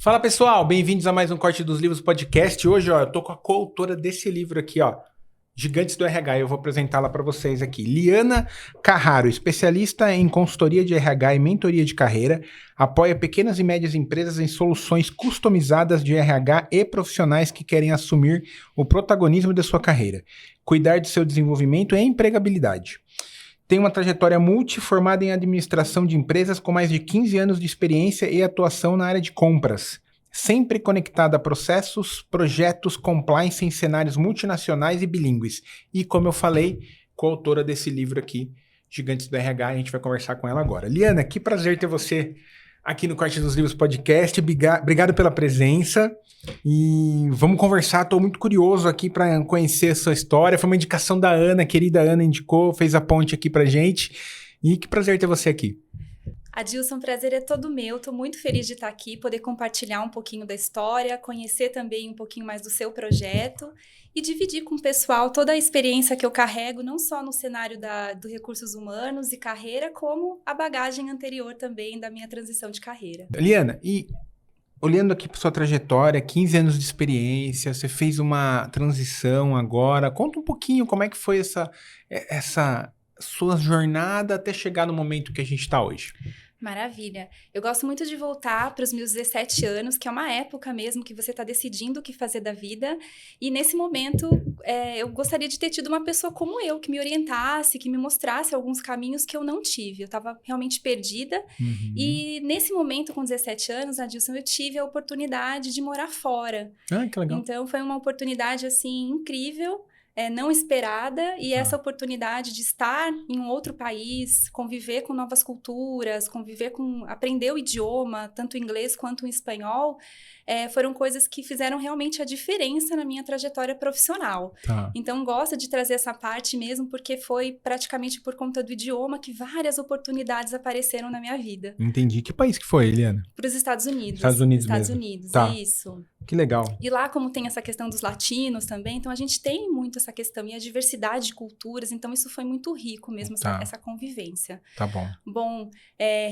Fala pessoal, bem-vindos a mais um Corte dos Livros podcast. Hoje, eu tô com a coautora desse livro aqui, Gigantes do RH. Eu vou apresentá-la para vocês aqui. Liana Carraro, especialista em consultoria de RH e mentoria de carreira, apoia pequenas e médias empresas em soluções customizadas de RH e profissionais que querem assumir o protagonismo da sua carreira, cuidar de seu desenvolvimento e empregabilidade. Tem uma trajetória multiformada em administração de empresas com mais de 15 anos de experiência e atuação na área de compras, sempre conectada a processos, projetos, compliance em cenários multinacionais e bilíngues. E, como eu falei, coautora desse livro aqui, Gigantes do RH, a gente vai conversar com ela agora. Liana, que prazer ter você aqui no Corte dos Livros podcast. Obrigado pela presença. E vamos conversar, estou muito curioso aqui para conhecer a sua história. Foi uma indicação da Ana, a querida Ana indicou, fez a ponte aqui pra gente. E que prazer ter você aqui. Adilson, o prazer é todo meu. Estou muito feliz de estar aqui, poder compartilhar um pouquinho da história, conhecer também um pouquinho mais do seu projeto e dividir com o pessoal toda a experiência que eu carrego, não só no cenário do recursos humanos e carreira, como a bagagem anterior também da minha transição de carreira. Liana, e olhando aqui para sua trajetória, 15 anos de experiência, você fez uma transição agora. Conta um pouquinho como é que foi essa sua jornada até chegar no momento que a gente está hoje. Maravilha. Eu gosto muito de voltar para os meus 17 anos, que é uma época mesmo que você está decidindo o que fazer da vida. E nesse momento, eu gostaria de ter tido uma pessoa como eu, que me orientasse, que me mostrasse alguns caminhos que eu não tive. Eu estava realmente perdida. Uhum. E nesse momento, com 17 anos, Adilson, eu tive a oportunidade de morar fora. Ah, que legal. Então, foi uma oportunidade, assim, incrível. Não esperada, e essa oportunidade de estar em um outro país, conviver com novas culturas, aprender o idioma, tanto o inglês quanto o espanhol, foram coisas que fizeram realmente a diferença na minha trajetória profissional. Tá. Então, gosto de trazer essa parte mesmo, porque foi praticamente por conta do idioma que várias oportunidades apareceram na minha vida. Entendi. Que país que foi, Eliana? Para os Estados Unidos. Estados Unidos Estados mesmo. Unidos, Tá. Isso. Que legal. E lá, como tem essa questão dos latinos também, então a gente tem muito essa questão e a diversidade de culturas, então isso foi muito rico mesmo, essa convivência. Tá bom. Bom,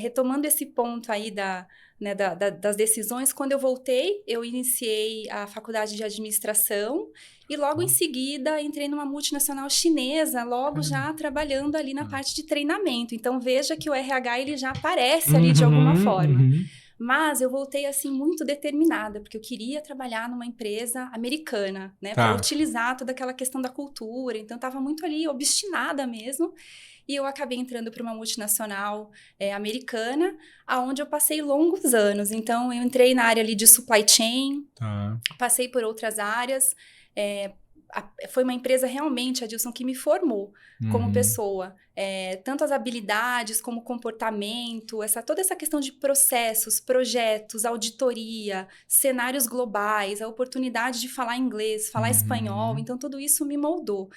retomando esse ponto aí das decisões, quando eu voltei, eu iniciei a faculdade de administração e logo em seguida entrei numa multinacional chinesa, logo já trabalhando ali na parte de treinamento. Então veja que o RH ele já aparece ali de alguma forma. Mas eu voltei, assim, muito determinada, porque eu queria trabalhar numa empresa americana, né? Para utilizar toda aquela questão da cultura. Então, eu estava muito ali, obstinada mesmo. E eu acabei entrando para uma multinacional americana, onde eu passei longos anos. Então, eu entrei na área ali de supply chain, passei por outras áreas. Foi uma empresa realmente, Adilson, que me formou como pessoa. Tanto as habilidades como o comportamento, toda essa questão de processos, projetos, auditoria, cenários globais, a oportunidade de falar inglês, falar espanhol. Então, tudo isso me moldou.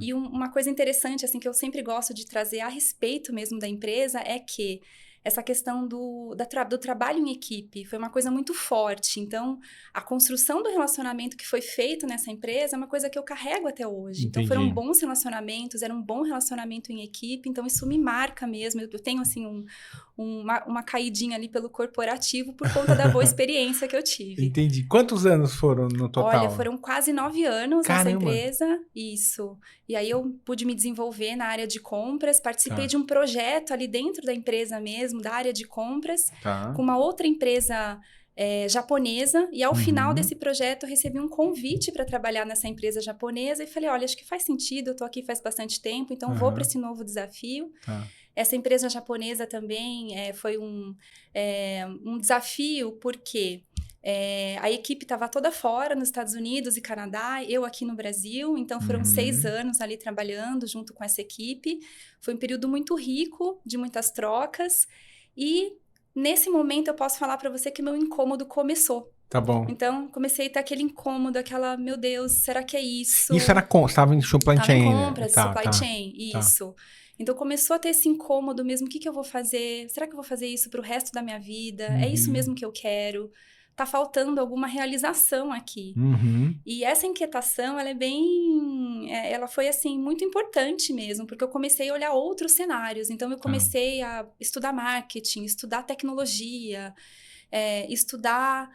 E uma coisa interessante, assim, que eu sempre gosto de trazer a respeito mesmo da empresa é que essa questão do trabalho em equipe foi uma coisa muito forte. Então, a construção do relacionamento que foi feito nessa empresa é uma coisa que eu carrego até hoje. Entendi. Então, foram bons relacionamentos, era um bom relacionamento em equipe. Então, isso me marca mesmo. Eu tenho, assim, uma caidinha ali pelo corporativo por conta da boa experiência que eu tive. Entendi. Quantos anos foram no total? Olha, foram quase 9 anos. Caramba. Nessa empresa. Isso. E aí, eu pude me desenvolver na área de compras. Participei de um projeto ali dentro da empresa mesmo, da área de compras, com uma outra empresa japonesa, e ao final desse projeto eu recebi um convite para trabalhar nessa empresa japonesa e falei, olha, acho que faz sentido, eu tô aqui faz bastante tempo, então vou para esse novo desafio. Essa empresa japonesa também foi um desafio, porque a equipe estava toda fora, nos Estados Unidos e Canadá, eu aqui no Brasil, então foram 6 anos ali trabalhando junto com essa equipe. Foi um período muito rico, de muitas trocas, e nesse momento eu posso falar para você que meu incômodo começou. Tá bom. Então, comecei a ter aquele incômodo, meu Deus, será que é isso? Isso era estava em supply chain, Estava em compras, né? supply chain, isso. Então, começou a ter esse incômodo mesmo, o que eu vou fazer? Será que eu vou fazer isso pro resto da minha vida? É isso mesmo que eu quero? Tá faltando alguma realização aqui. E essa inquietação, ela foi, assim, muito importante mesmo, porque eu comecei a olhar outros cenários. Então, eu comecei a estudar marketing, estudar tecnologia, estudar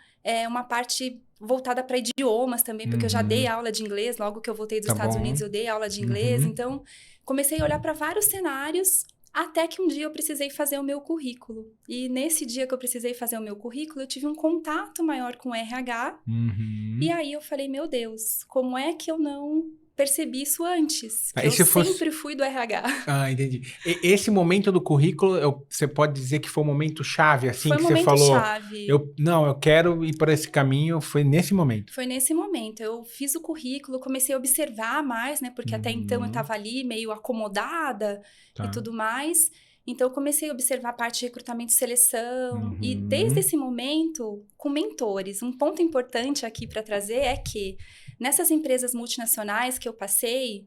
uma parte voltada para idiomas também, porque eu já dei aula de inglês, logo que eu voltei dos Estados Unidos eu dei aula de inglês, então comecei a olhar para vários cenários, até que um dia eu precisei fazer o meu currículo. E nesse dia que eu precisei fazer o meu currículo, eu tive um contato maior com o RH, e aí eu falei, meu Deus, como é que eu não percebi isso antes? Que eu sempre fui do RH. Ah, entendi. Esse momento do currículo, você pode dizer que foi um momento chave, assim, foi que um você falou... chave. Eu quero ir por esse caminho, foi nesse momento. Foi nesse momento. Eu fiz o currículo, comecei a observar mais, né? Porque até então eu estava ali meio acomodada e tudo mais. Então, eu comecei a observar a parte de recrutamento e seleção. E desde esse momento, com mentores. Um ponto importante aqui para trazer é que nessas empresas multinacionais que eu passei,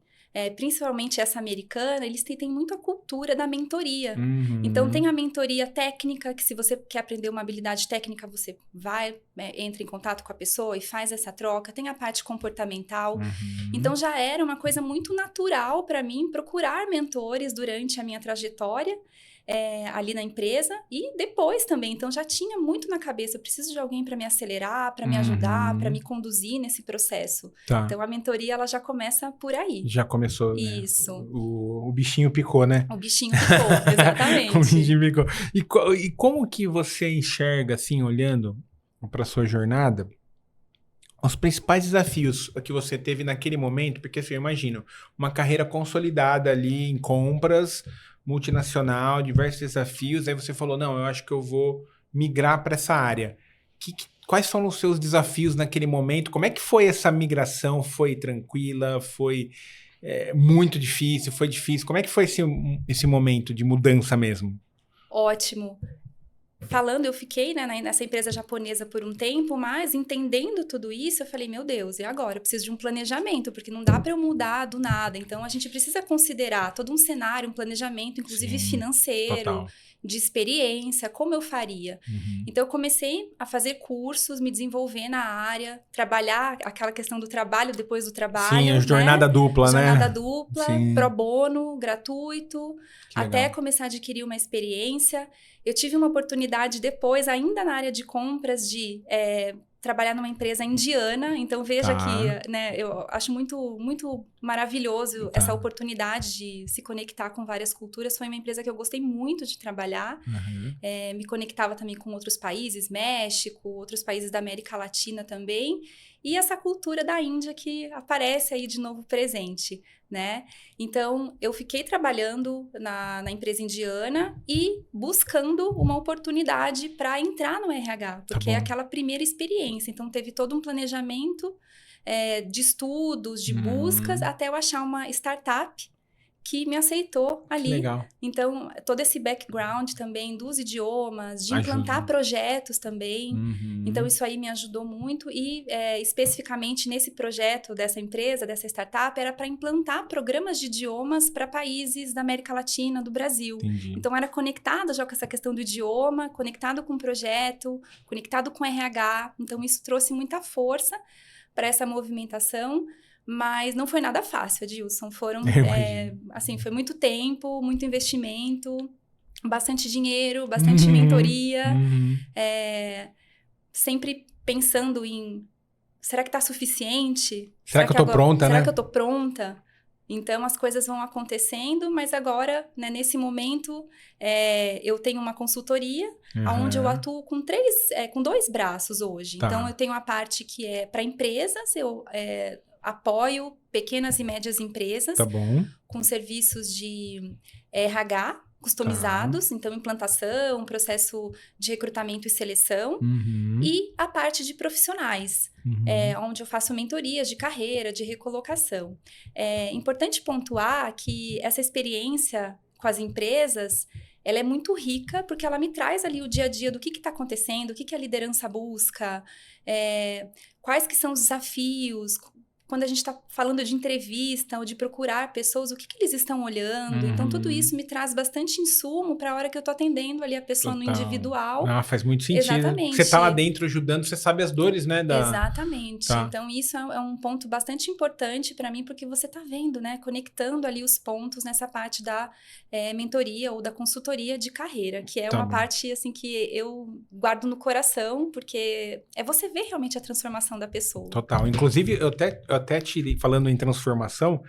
principalmente essa americana, eles têm muito a cultura da mentoria. Então, tem a mentoria técnica, que se você quer aprender uma habilidade técnica, você vai, entra em contato com a pessoa e faz essa troca. Tem a parte comportamental. Então, já era uma coisa muito natural para mim procurar mentores durante a minha trajetória ali na empresa e depois também. Então, já tinha muito na cabeça, eu preciso de alguém para me acelerar, para me ajudar, para me conduzir nesse processo. Então, a mentoria, ela já começa por aí. Já começou, né? Isso. O bichinho picou, né? O bichinho picou, exatamente. O bichinho picou. E como que você enxerga, assim, olhando para sua jornada, os principais desafios que você teve naquele momento? Porque, assim, eu imagino, uma carreira consolidada ali em compras, multinacional, diversos desafios, aí você falou, não, eu acho que eu vou migrar para essa área. Quais foram os seus desafios naquele momento? Como é que foi essa migração? Foi tranquila? Foi muito difícil? Foi difícil? Como é que foi esse momento de mudança mesmo? Ótimo. Falando, eu fiquei nessa empresa japonesa por um tempo, mas entendendo tudo isso, eu falei, meu Deus, e agora? Eu preciso de um planejamento, porque não dá para eu mudar do nada. Então, a gente precisa considerar todo um cenário, um planejamento, inclusive financeiro, total. De experiência, como eu faria. Então, eu comecei a fazer cursos, me desenvolver na área, trabalhar aquela questão do trabalho depois do trabalho. Sim, a jornada dupla, né? Jornada dupla, pro bono, gratuito, até começar a adquirir uma experiência. Eu tive uma oportunidade depois, ainda na área de compras, de trabalhar numa empresa indiana. Então, veja que eu acho muito, muito maravilhoso essa oportunidade de se conectar com várias culturas. Foi uma empresa que eu gostei muito de trabalhar. Me conectava também com outros países, México, outros países da América Latina também. E essa cultura da Índia que aparece aí de novo presente, né? Então, eu fiquei trabalhando na empresa indiana e buscando uma oportunidade para entrar no RH, porque é aquela primeira experiência. Então, teve todo um planejamento de estudos, de buscas, até eu achar uma startup que me aceitou ali. Legal. Então, todo esse background também dos idiomas, de implantar projetos também. Então, isso aí me ajudou muito. E, especificamente nesse projeto dessa empresa, dessa startup, era para implantar programas de idiomas para países da América Latina, do Brasil. Entendi. Então, era conectado já com essa questão do idioma, conectado com o projeto, conectado com o RH. Então, isso trouxe muita força para essa movimentação. Mas não foi nada fácil, Adilson. Foram, foi muito tempo, muito investimento, bastante dinheiro, bastante mentoria. Sempre pensando em, será que está suficiente? Será que eu tô pronta, né? Será que eu tô pronta? Então, as coisas vão acontecendo, mas agora, nesse momento, eu tenho uma consultoria, onde eu atuo com 2 braços hoje. Então, eu tenho a parte que é para empresas, eu apoio pequenas e médias empresas com serviços de RH customizados, então implantação, processo de recrutamento e seleção, e a parte de profissionais, onde eu faço mentorias de carreira, de recolocação. É importante pontuar que essa experiência com as empresas, ela é muito rica, porque ela me traz ali o dia a dia do que está acontecendo, o que a liderança busca, quais que são os desafios, quando a gente está falando de entrevista ou de procurar pessoas, o que eles estão olhando. Então, tudo isso me traz bastante insumo para a hora que eu estou atendendo ali a pessoa no individual. Ah, faz muito sentido. Exatamente. Você tá lá dentro ajudando, você sabe as dores, né? Exatamente. Então, isso é um ponto bastante importante para mim, porque você tá vendo, né? Conectando ali os pontos nessa parte da mentoria ou da consultoria de carreira, que é uma parte, assim, que eu guardo no coração, porque é você ver realmente a transformação da pessoa. Total. Inclusive, eu até tirei, falando em transformação,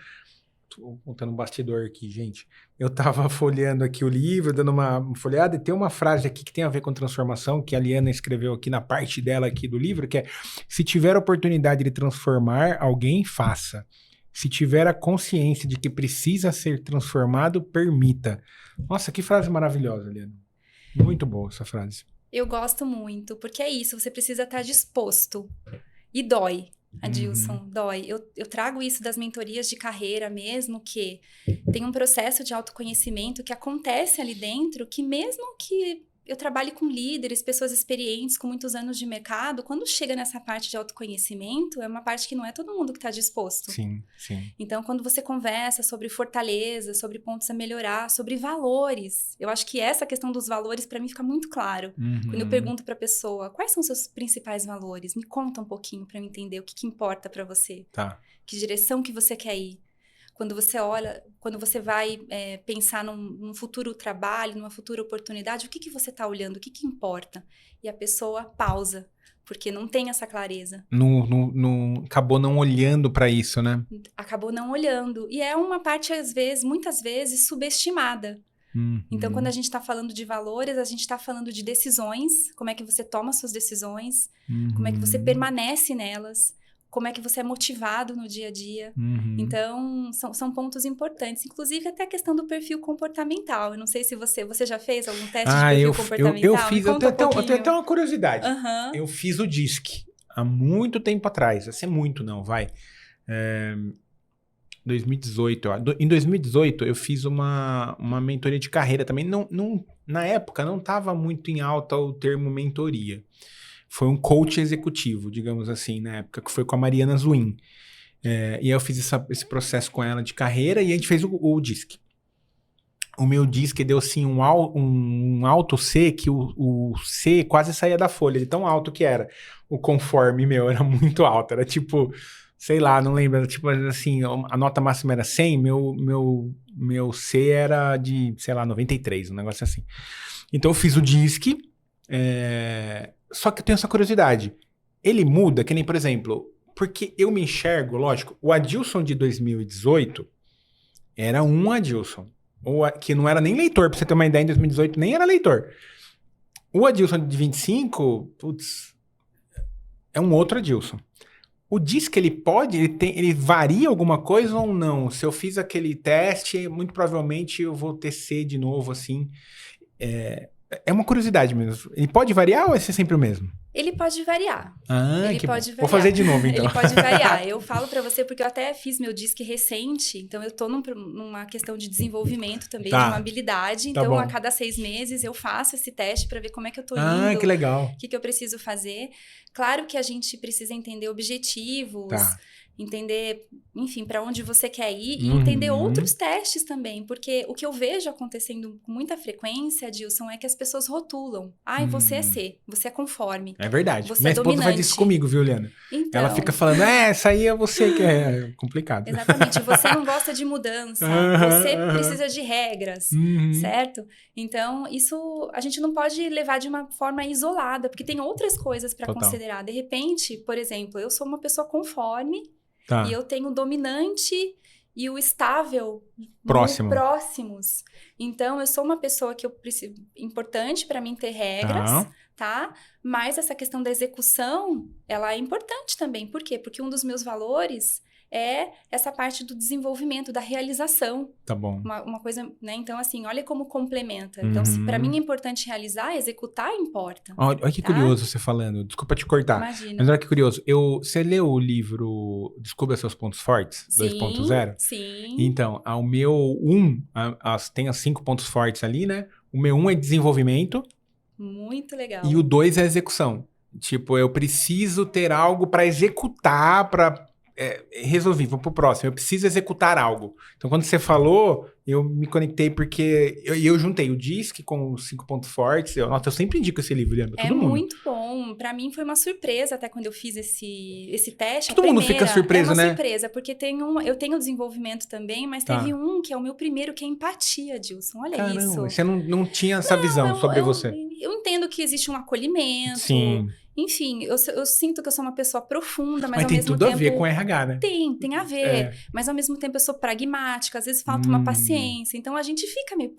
tô contando um bastidor aqui, gente. Eu tava folheando aqui o livro, dando uma folheada, e tem uma frase aqui que tem a ver com transformação, que a Liana escreveu aqui na parte dela aqui do livro, que é: se tiver a oportunidade de transformar alguém, faça. Se tiver a consciência de que precisa ser transformado, permita. Nossa, que frase maravilhosa, Liana. Muito boa essa frase. Eu gosto muito, porque é isso, você precisa estar disposto. E dói. Adilson, dói. Eu trago isso das mentorias de carreira mesmo, que tem um processo de autoconhecimento que acontece ali dentro, que mesmo que eu trabalhe com líderes, pessoas experientes, com muitos anos de mercado, quando chega nessa parte de autoconhecimento, é uma parte que não é todo mundo que está disposto. Sim, sim. Então, quando você conversa sobre fortaleza, sobre pontos a melhorar, sobre valores, eu acho que essa questão dos valores, para mim, fica muito claro. Quando eu pergunto para a pessoa, quais são os seus principais valores? Me conta um pouquinho para eu entender o que importa para você. Tá. Que direção que você quer ir. Quando você olha, quando você vai pensar num futuro trabalho, numa futura oportunidade, o que você está olhando? O que importa? E a pessoa pausa, porque não tem essa clareza. Acabou não olhando para isso, né? Acabou não olhando. E é uma parte, às vezes, muitas vezes, subestimada. Então, quando a gente está falando de valores, a gente está falando de decisões, como é que você toma suas decisões, como é que você permanece nelas, como é que você é motivado no dia a dia. Então, são pontos importantes. Inclusive, até a questão do perfil comportamental. Eu não sei se você já fez algum teste de perfil comportamental? Eu fiz. Eu tenho até uma curiosidade. Eu fiz o DISC há muito tempo atrás. Assim, muito não, vai. 2018. Em 2018, eu fiz uma mentoria de carreira também. Na época, não estava muito em alta o termo mentoria. Foi um coach executivo, digamos assim, na época, que foi com a Mariana Zuin. E aí eu fiz esse processo com ela de carreira e a gente fez o DISC. O meu DISC deu, assim, um alto C, que o C quase saía da folha, de tão alto que era. O conforme meu era muito alto, era tipo, sei lá, não lembro, era tipo assim, a nota máxima era 100, meu C era de, sei lá, 93, um negócio assim. Então eu fiz o DISC, só que eu tenho essa curiosidade. Ele muda, que nem, por exemplo, porque eu me enxergo, lógico, o Adilson de 2018 era um Adilson, que não era nem leitor, pra você ter uma ideia, em 2018 nem era leitor. O Adilson de 25, putz, é um outro Adilson. O DISC, ele varia alguma coisa ou não? Se eu fiz aquele teste, muito provavelmente eu vou ter C de novo, assim. É uma curiosidade mesmo. Ele pode variar ou é ser sempre o mesmo? Ele pode variar. Vou fazer de novo, então. Ele pode variar. Eu falo pra você porque eu até fiz meu DISC recente, então eu tô numa questão de desenvolvimento também, de uma habilidade. Então, a cada 6 meses eu faço esse teste pra ver como é que eu tô indo. Que legal. O que eu preciso fazer. Claro que a gente precisa entender objetivos, entender, enfim, para onde você quer ir e entender outros testes também, porque o que eu vejo acontecendo com muita frequência, Adilson, é que as pessoas rotulam. Você é C, você é conforme. É verdade. Você Minha é esposa faz isso comigo, viu, Liana? Então, ela fica falando, essa aí é você que é complicado. Exatamente, você não gosta de mudança, você precisa de regras, certo? Então, isso a gente não pode levar de uma forma isolada, porque tem outras coisas para considerar. De repente, por exemplo, eu sou uma pessoa conforme, e eu tenho o dominante e o estável próximos. Então, eu sou uma pessoa que eu preciso, importante para mim ter regras, tá? Mas essa questão da execução, ela é importante também. Por quê? Porque um dos meus valores é essa parte do desenvolvimento, da realização. Tá bom. Uma coisa, né? Então, assim, olha como complementa. Então, para mim é importante realizar, executar importa. Olha que curioso você falando. Desculpa te cortar. Imagina. Mas olha que curioso. Você leu o livro Descubra Seus Pontos Fortes, 2.0? Sim. Então, o meu tem os 5 pontos fortes ali, né? O meu 1 é desenvolvimento. Muito legal. E o 2 é execução. Tipo, eu preciso ter algo para executar, para resolvi, vou pro próximo, eu preciso executar algo. Então, quando você falou, eu me conectei porque eu juntei o DISC com os 5 pontos fortes. Nossa, eu sempre indico esse livro, Liana, pra todo mundo. É muito bom. Pra mim foi uma surpresa até quando eu fiz esse teste. Todo mundo fica surpreso, né? É uma surpresa, porque eu tenho desenvolvimento também, mas teve um que é o meu primeiro, que é empatia, Dilson. Olha Caramba, isso. Você não tinha essa visão sobre você. Eu entendo que existe um acolhimento. Sim. Enfim, eu sinto que eu sou uma pessoa profunda, mas ao tem mesmo tudo tempo... a ver com RH, né? Tem a ver. Mas ao mesmo tempo eu sou pragmática, às vezes falta uma paciência. Então a gente fica meio,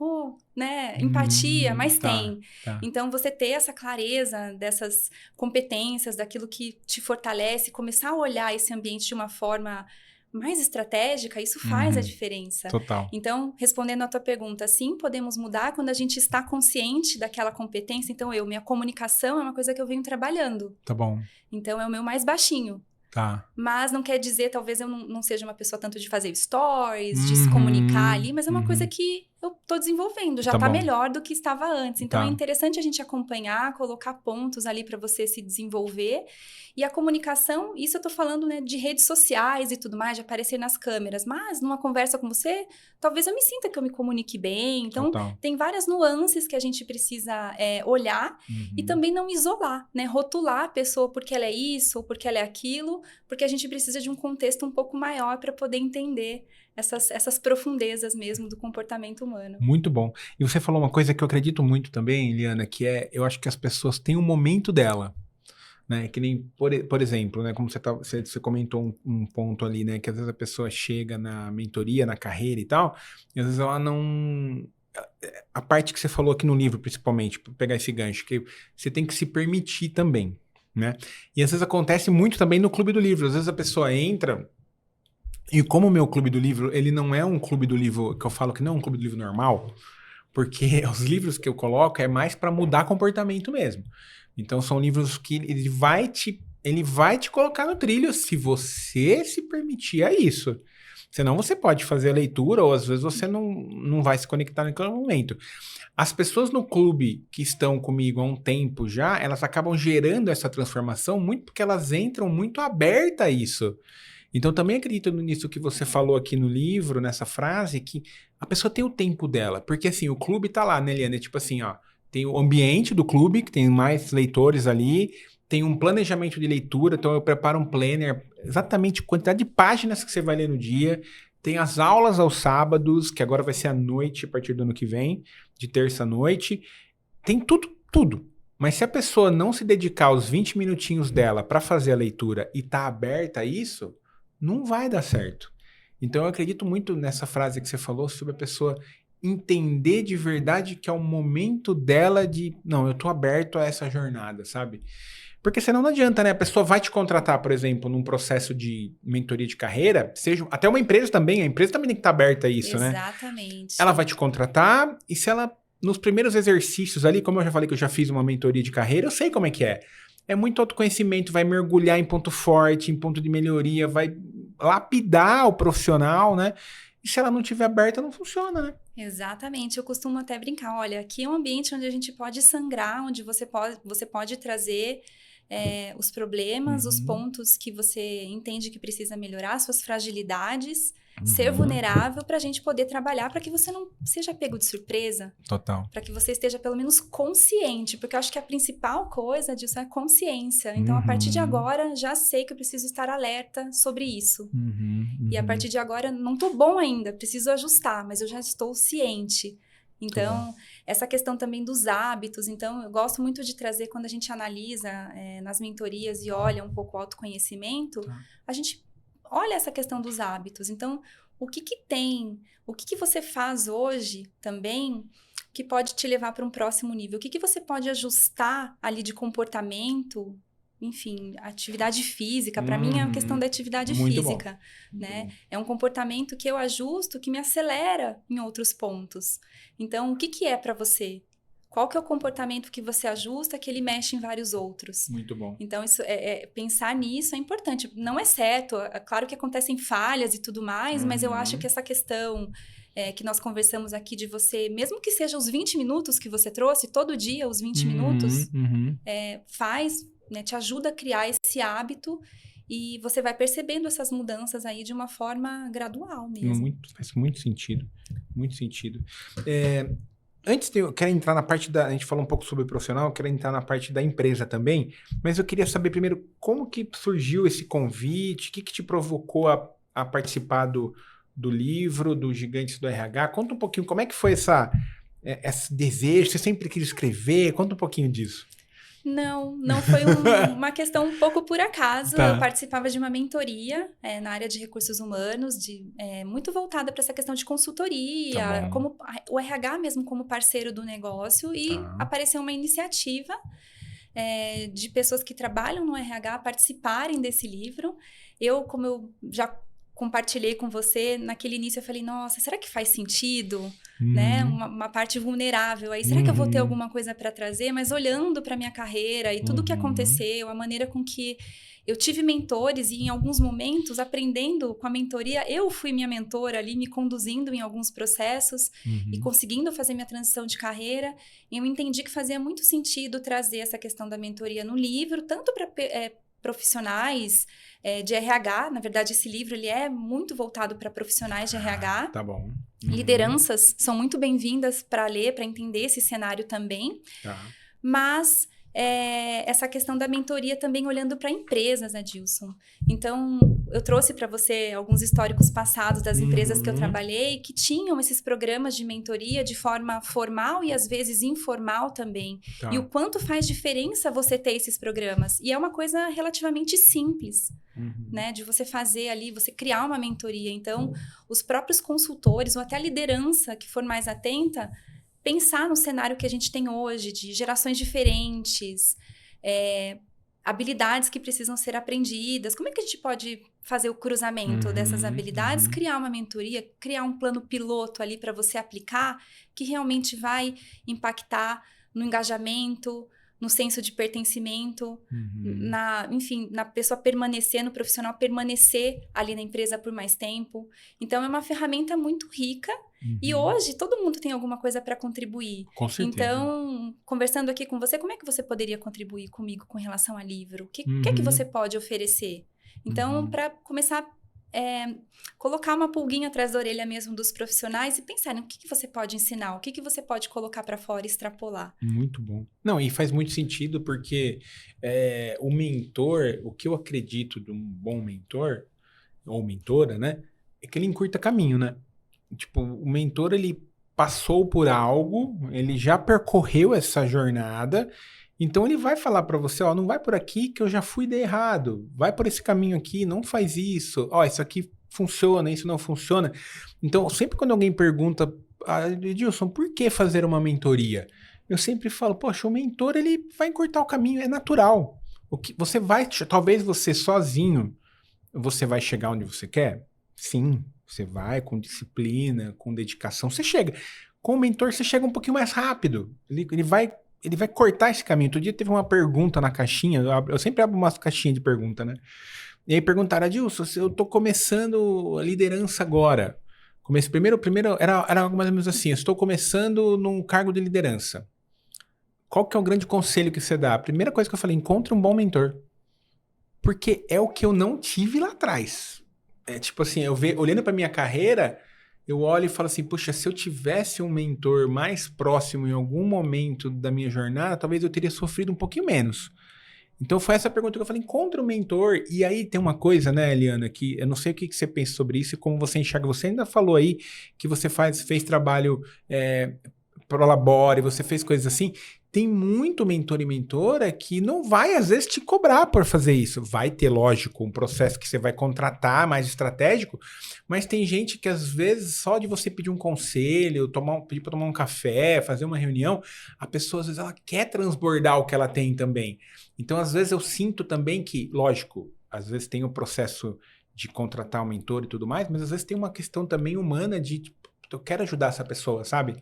né? Empatia, mas tem. Tá. Então você ter essa clareza dessas competências, daquilo que te fortalece, começar a olhar esse ambiente de uma forma mais estratégica, isso faz a diferença. Total. Então, respondendo a tua pergunta, sim, podemos mudar quando a gente está consciente daquela competência. Então, minha comunicação é uma coisa que eu venho trabalhando. Tá bom. Então, é o meu mais baixinho. Tá. Mas não quer dizer, talvez eu não seja uma pessoa tanto de fazer stories, de se comunicar ali, mas é uma coisa que eu tô desenvolvendo, já tá melhor do que estava antes. Então é interessante a gente acompanhar, colocar pontos ali para você se desenvolver. E a comunicação, isso eu tô falando, né, de redes sociais e tudo mais, de aparecer nas câmeras, mas numa conversa com você, talvez eu me sinta que eu me comunique bem. Então tem várias nuances que a gente precisa olhar e também não isolar, né, rotular a pessoa porque ela é isso ou porque ela é aquilo, porque a gente precisa de um contexto um pouco maior para poder entender essas profundezas mesmo do comportamento humano. Muito bom. E você falou uma coisa que eu acredito muito também, Liana, que eu acho que as pessoas têm um momento dela, né? Que nem, por exemplo, né? Como você comentou um ponto ali, né? Que às vezes a pessoa chega na mentoria, na carreira e tal, e às vezes ela não... A parte que você falou aqui no livro, principalmente, para pegar esse gancho, que você tem que se permitir também, né? E às vezes acontece muito também no Clube do Livro. Às vezes a pessoa entra... E como o meu Clube do Livro, ele não é um Clube do Livro, que eu falo que não é um Clube do Livro normal, porque os livros que eu coloco é mais para mudar comportamento mesmo. Então são livros que ele vai te colocar no trilho se você se permitir a isso. Senão você pode fazer a leitura ou às vezes você não vai se conectar naquele momento. As pessoas no clube que estão comigo há um tempo já, elas acabam gerando essa transformação muito porque elas entram muito abertas a isso. Então, também acredito nisso que você falou aqui no livro, nessa frase, que a pessoa tem o tempo dela. Porque, assim, o clube tá lá, né, Liana? Tipo assim, ó, tem o ambiente do clube, que tem mais leitores ali, tem um planejamento de leitura, então eu preparo um planner, exatamente a quantidade de páginas que você vai ler no dia, tem as aulas aos sábados, que agora vai ser à noite, a partir do ano que vem, de terça à noite, tem tudo. Mas se a pessoa não se dedicar os 20 minutinhos dela para fazer a leitura e tá aberta a isso... não vai dar certo. Então eu acredito muito nessa frase que você falou sobre a pessoa entender de verdade que é o momento dela de, não, eu tô aberto a essa jornada, sabe? Porque senão não adianta, né? A pessoa vai te contratar, por exemplo, num processo de mentoria de carreira, seja até uma empresa também, a empresa também tem que estar aberta a isso, né? Exatamente. Ela vai te contratar e se ela, nos primeiros exercícios ali, como eu já falei que eu já fiz uma mentoria de carreira, eu sei como é que é. É muito autoconhecimento, vai mergulhar em ponto forte, em ponto de melhoria, vai lapidar o profissional, né? E se ela não estiver aberta, não funciona, né? Exatamente. Eu costumo até brincar, olha, aqui é um ambiente onde a gente pode sangrar, onde você pode trazer os problemas, os pontos que você entende que precisa melhorar, suas fragilidades, ser vulnerável para a gente poder trabalhar para que você não seja pego de surpresa. Total. Para que você esteja pelo menos consciente, porque eu acho que a principal coisa disso é a consciência. Então, a partir de agora, já sei que eu preciso estar alerta sobre isso. E a partir de agora, não tô bom ainda, preciso ajustar, mas eu já estou ciente. Então, essa questão também dos hábitos. Então, eu gosto muito de trazer, quando a gente analisa nas mentorias e olha um pouco o autoconhecimento, a gente olha essa questão dos hábitos. Então, o que você faz hoje também que pode te levar para um próximo nível? O que você pode ajustar ali de comportamento? Enfim, atividade física, para mim é uma questão da atividade física, né? É um comportamento que eu ajusto, que me acelera em outros pontos. Então, o que é para você? Qual que é o comportamento que você ajusta que ele mexe em vários outros? Muito bom. Então, pensar nisso é importante. Não é certo, é claro que acontecem falhas e tudo mais, mas eu acho que essa questão que nós conversamos aqui de você, mesmo que seja os 20 minutos que você trouxe, todo dia os 20 minutos, faz, né, te ajuda a criar esse hábito e você vai percebendo essas mudanças aí de uma forma gradual mesmo. Faz muito sentido. Muito sentido. Eu quero entrar na parte da... A gente falou um pouco sobre o profissional, eu quero entrar na parte da empresa também, mas eu queria saber primeiro como que surgiu esse convite, o que te provocou a participar do livro, do Gigantes do RH. Conta um pouquinho, como é que foi esse desejo? Você sempre quis escrever? Conta um pouquinho disso. Não foi uma questão um pouco por acaso. Tá. Eu participava de uma mentoria na área de recursos humanos, muito voltada para essa questão de consultoria, Tá bom. como o RH mesmo como parceiro do negócio, e Tá. apareceu uma iniciativa de pessoas que trabalham no RH participarem desse livro. Como eu já compartilhei com você, naquele início eu falei, nossa, será que faz sentido? Né? Uma parte vulnerável aí. Será que eu vou ter alguma coisa para trazer? Mas olhando para minha carreira e tudo o que aconteceu, a maneira com que eu tive mentores e em alguns momentos, aprendendo com a mentoria, eu fui minha mentora ali, me conduzindo em alguns processos e conseguindo fazer minha transição de carreira. E eu entendi que fazia muito sentido trazer essa questão da mentoria no livro, tanto para profissionais de RH. Na verdade, esse livro ele é muito voltado para profissionais de RH. Tá bom. Lideranças são muito bem-vindas para ler, para entender esse cenário também. Tá. Mas essa questão da mentoria também olhando para empresas, Adilson. Então, eu trouxe para você alguns históricos passados das empresas que eu trabalhei, que tinham esses programas de mentoria de forma formal e às vezes informal também. Tá. E o quanto faz diferença você ter esses programas. E é uma coisa relativamente simples, né? De você fazer ali, você criar uma mentoria. Então, os próprios consultores ou até a liderança que for mais atenta, pensar no cenário que a gente tem hoje, de gerações diferentes, habilidades que precisam ser aprendidas. Como é que a gente pode fazer o cruzamento dessas habilidades, criar uma mentoria, criar um plano piloto ali para você aplicar, que realmente vai impactar no engajamento, no senso de pertencimento, enfim, na pessoa permanecer, no profissional permanecer ali na empresa por mais tempo. Então, é uma ferramenta muito rica. E hoje, todo mundo tem alguma coisa para contribuir. Com certeza. Então, conversando aqui com você, como é que você poderia contribuir comigo com relação a livro? O que é que você pode oferecer? Então, para começar colocar uma pulguinha atrás da orelha mesmo dos profissionais e pensar no que você pode ensinar, o que você pode colocar para fora e extrapolar. Muito bom. Não, e faz muito sentido porque o mentor, o que eu acredito de um bom mentor, ou mentora, né, é que ele encurta caminho, né? Tipo, o mentor, ele passou por algo, ele já percorreu essa jornada, então ele vai falar para você, ó, não vai por aqui que eu já fui de errado, vai por esse caminho aqui, não faz isso, ó, isso aqui funciona, isso não funciona. Então, sempre quando alguém pergunta, Edilson, por que fazer uma mentoria? Eu sempre falo, poxa, o mentor, ele vai encurtar o caminho, é natural. O que você vai, talvez você sozinho, você vai chegar onde você quer? Sim, você vai com disciplina, com dedicação, você chega. Com o mentor, você chega um pouquinho mais rápido. Ele vai cortar esse caminho. Outro dia teve uma pergunta na caixinha, eu sempre abro uma caixinha de pergunta, né? E aí perguntaram, Adilson, eu tô começando a liderança agora. Primeiro era algo mais ou menos assim, eu estou começando num cargo de liderança. Qual que é o grande conselho que você dá? A primeira coisa que eu falei, encontre um bom mentor. Porque é o que eu não tive lá atrás. Tipo assim, olhando para minha carreira, eu olho e falo assim, puxa, se eu tivesse um mentor mais próximo em algum momento da minha jornada, talvez eu teria sofrido um pouquinho menos. Então foi essa pergunta que eu falei, encontra um mentor. E aí tem uma coisa, né, Eliana, que eu não sei o que você pensa sobre isso e como você enxerga. Você ainda falou aí que você fez trabalho pro Labore, você fez coisas assim. Tem muito mentor e mentora que não vai, às vezes, te cobrar por fazer isso. Vai ter, lógico, um processo que você vai contratar mais estratégico, mas tem gente que, às vezes, só de você pedir um conselho, pedir para tomar um café, fazer uma reunião, a pessoa, às vezes, ela quer transbordar o que ela tem também. Então, às vezes, eu sinto também que, lógico, às vezes tem o processo de contratar um mentor e tudo mais, mas às vezes tem uma questão também humana de, tipo, eu quero ajudar essa pessoa, sabe?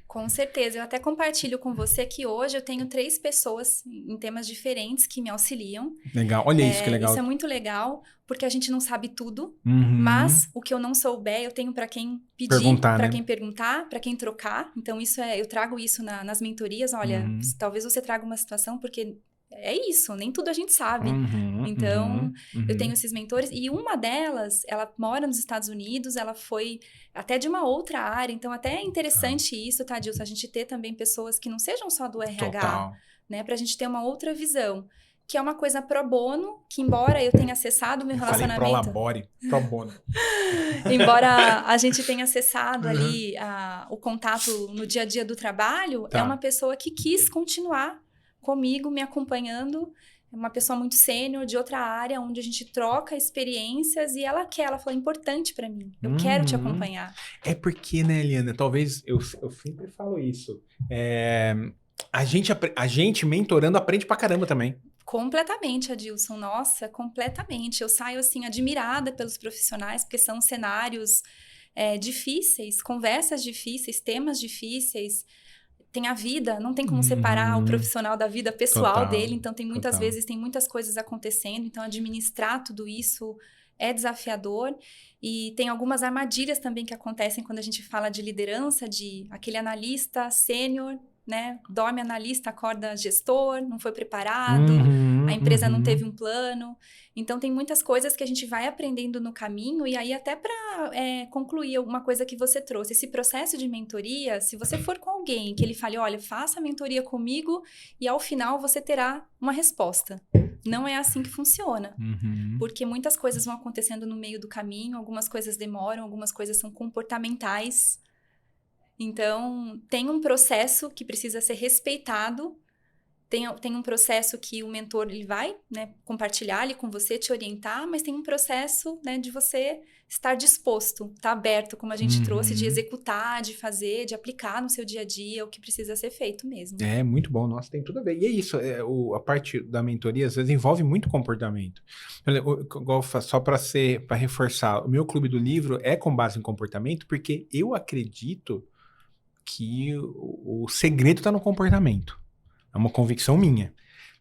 Com certeza. Eu até compartilho com você que hoje eu tenho 3 pessoas em temas diferentes que me auxiliam. Legal. Olha isso, que legal. Isso é muito legal, porque a gente não sabe tudo, mas o que eu não souber, eu tenho para quem pedir, para quem perguntar, para quem trocar. Então, eu trago isso nas mentorias. Olha, talvez você traga uma situação, porque é isso, nem tudo a gente sabe. Então, eu tenho esses mentores, e uma delas, ela mora nos Estados Unidos, ela foi até de uma outra área, então até é interessante isso, tá, Dilson? A gente ter também pessoas que não sejam só do RH, Total. né? Pra gente ter uma outra visão, que é uma coisa pro bono, que embora eu tenha acessado o meu Falei relacionamento... prolabore, pro bono. Embora a gente tenha acessado ali o contato no dia a dia do trabalho, Tá. é uma pessoa que quis continuar comigo, me acompanhando. É uma pessoa muito sênior de outra área, onde a gente troca experiências e ela falou, é importante pra mim, eu quero te acompanhar. É porque, né, Eliana, talvez, eu sempre falo isso, a gente mentorando aprende pra caramba também. Completamente, Adilson. Nossa, completamente. Eu saio, assim, admirada pelos profissionais, porque são cenários difíceis, conversas difíceis, temas difíceis. Tem a vida, não tem como separar o profissional da vida pessoal Total, dele. Então, tem muitas total. vezes, tem muitas coisas acontecendo. Então, administrar tudo isso é desafiador. E tem algumas armadilhas também que acontecem quando a gente fala de liderança, de aquele analista sênior, né? Dorme analista, acorda gestor, não foi preparado, a empresa não teve um plano. Então, tem muitas coisas que a gente vai aprendendo no caminho. E aí, até para concluir uma coisa que você trouxe, esse processo de mentoria, se você for com alguém que ele fale, olha, faça a mentoria comigo e ao final você terá uma resposta. Não é assim que funciona. Porque muitas coisas vão acontecendo no meio do caminho, algumas coisas demoram, algumas coisas são comportamentais. Então, tem um processo que precisa ser respeitado, tem um processo que o mentor ele vai, né, compartilhar ali com você, te orientar, mas tem um processo, né, de você estar disposto, estar aberto, como a gente trouxe, de executar, de fazer, de aplicar no seu dia a dia o que precisa ser feito mesmo. É, muito bom. Nossa, tem tudo a ver. E é isso, a parte da mentoria, às vezes, envolve muito comportamento. Só para reforçar, o meu clube do livro é com base em comportamento, porque eu acredito que o segredo está no comportamento. É uma convicção minha.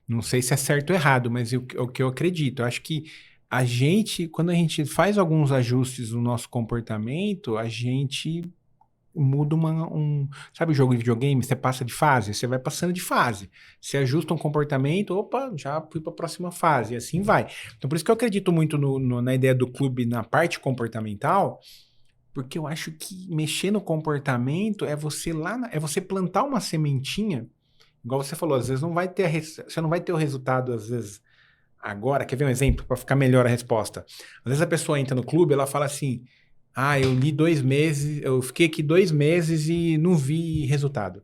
Não sei se é certo ou errado, mas é o que eu acredito. Eu acho que a gente, quando a gente faz alguns ajustes no nosso comportamento, a gente muda sabe o jogo de videogame? Você passa de fase, você vai passando de fase. Você ajusta um comportamento, opa, já fui para a próxima fase, e assim vai. Então, por isso que eu acredito muito na ideia do clube, na parte comportamental, porque eu acho que mexer no comportamento é você plantar uma sementinha, igual você falou, às vezes você não vai ter o resultado, às vezes, agora. Quer ver um exemplo para ficar melhor a resposta? Às vezes a pessoa entra no clube, ela fala assim, eu li 2 meses, eu fiquei aqui 2 meses e não vi resultado.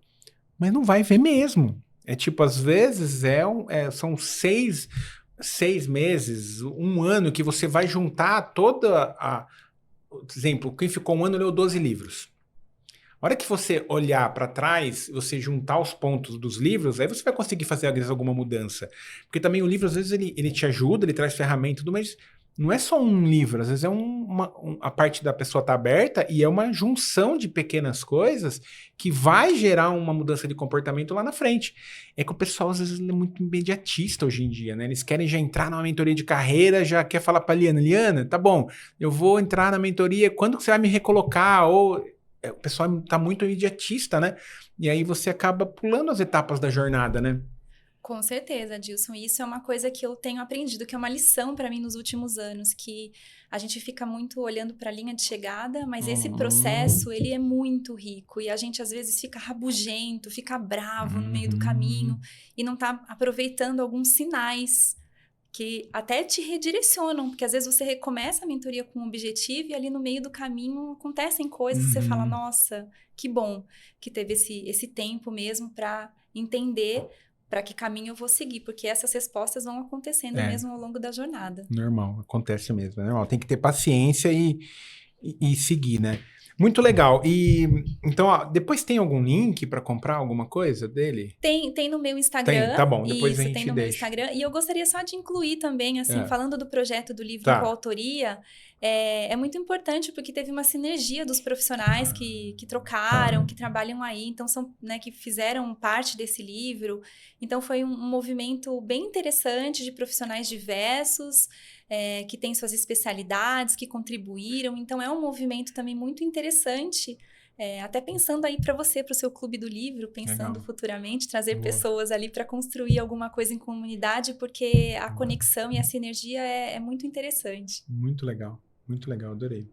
Mas não vai ver mesmo. É tipo, às vezes são 6 meses, 1 ano que você vai juntar por exemplo, quem ficou 1 ano leu 12 livros. A hora que você olhar para trás, você juntar os pontos dos livros, aí você vai conseguir fazer, às vezes, alguma mudança. Porque também o livro, às vezes, ele te ajuda, ele traz ferramenta e tudo, mas não é só um livro. Às vezes a parte da pessoa tá aberta e é uma junção de pequenas coisas que vai gerar uma mudança de comportamento lá na frente. É que o pessoal, às vezes, é muito imediatista hoje em dia, né? Eles querem já entrar numa mentoria de carreira, já quer falar pra Liana, tá bom, eu vou entrar na mentoria, quando que você vai me recolocar? Ou... o pessoal tá muito imediatista, né? E aí você acaba pulando as etapas da jornada, né? Com certeza, Dilson. Isso é uma coisa que eu tenho aprendido, que é uma lição para mim nos últimos anos, que a gente fica muito olhando para a linha de chegada, mas esse processo, ele é muito rico e a gente às vezes fica rabugento, fica bravo no meio do caminho e não tá aproveitando alguns sinais que até te redirecionam, porque às vezes você recomeça a mentoria com um objetivo e ali no meio do caminho acontecem coisas que você fala, nossa, que bom que teve esse tempo mesmo para entender para que caminho eu vou seguir, porque essas respostas vão acontecendo mesmo ao longo da jornada. Normal, acontece mesmo, é normal. Tem que ter paciência e seguir, né? Muito legal. E então, depois tem algum link para comprar alguma coisa dele? Tem no meu Instagram. Tem, tá bom, depois isso, a gente tem no deixa. meu Instagram. E eu gostaria só de incluir também, assim, falando do projeto do livro Tá. com autoria, é muito importante porque teve uma sinergia dos profissionais que trocaram, que trabalham aí, então são, né, que fizeram parte desse livro. Então foi um movimento bem interessante de profissionais diversos, que têm suas especialidades, que contribuíram. Então é um movimento também muito interessante Até pensando aí para você, para o seu clube do livro, pensando Legal. futuramente, trazer Boa. pessoas ali para construir alguma coisa em comunidade, porque a conexão e a sinergia é muito interessante. Muito legal, adorei.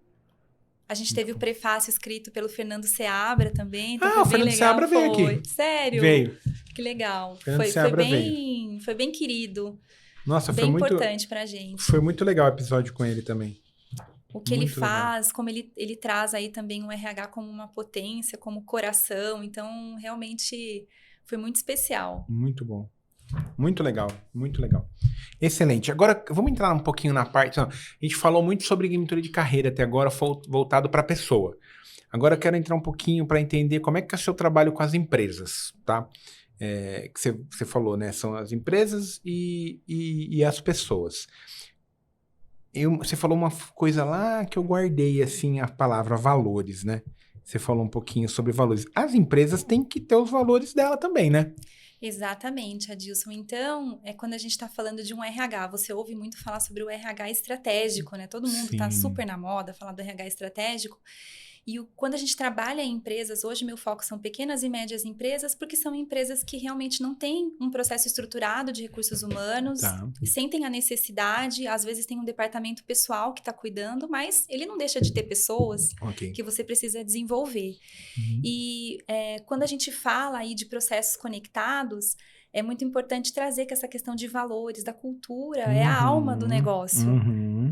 A gente teve o prefácio escrito pelo Fernando Seabra também, então Ah, foi o bem Fernando legal. Seabra veio aqui. Sério? Veio. Que legal. Fernando Foi Seabra veio. bem querido. Nossa, Bem importante pra gente. Foi muito legal o episódio com ele também. O que ele Muito legal. faz, como ele traz aí também o RH como uma potência, como coração. Então, realmente foi muito especial. Muito bom. Muito legal, muito legal. Excelente. Agora, vamos entrar um pouquinho na parte... A gente falou muito sobre mentoria de carreira até agora, voltado para a pessoa. Agora eu quero entrar um pouquinho para entender como é que é o seu trabalho com as empresas, tá? Que você falou, né? São as empresas e as pessoas. Você falou uma coisa lá que eu guardei, assim, a palavra valores, né? Você falou um pouquinho sobre valores. As empresas têm que ter os valores dela também, né? Exatamente, Adilson. Então, quando a gente está falando de um RH, você ouve muito falar sobre o RH estratégico, né? Todo mundo está super na moda falar do RH estratégico. E quando a gente trabalha em empresas, hoje meu foco são pequenas e médias empresas, porque são empresas que realmente não têm um processo estruturado de recursos humanos, sentem a necessidade, às vezes tem um departamento pessoal que está cuidando, mas ele não deixa de ter pessoas que você precisa desenvolver. E quando a gente fala aí de processos conectados, é muito importante trazer que essa questão de valores, da cultura, é a alma do negócio.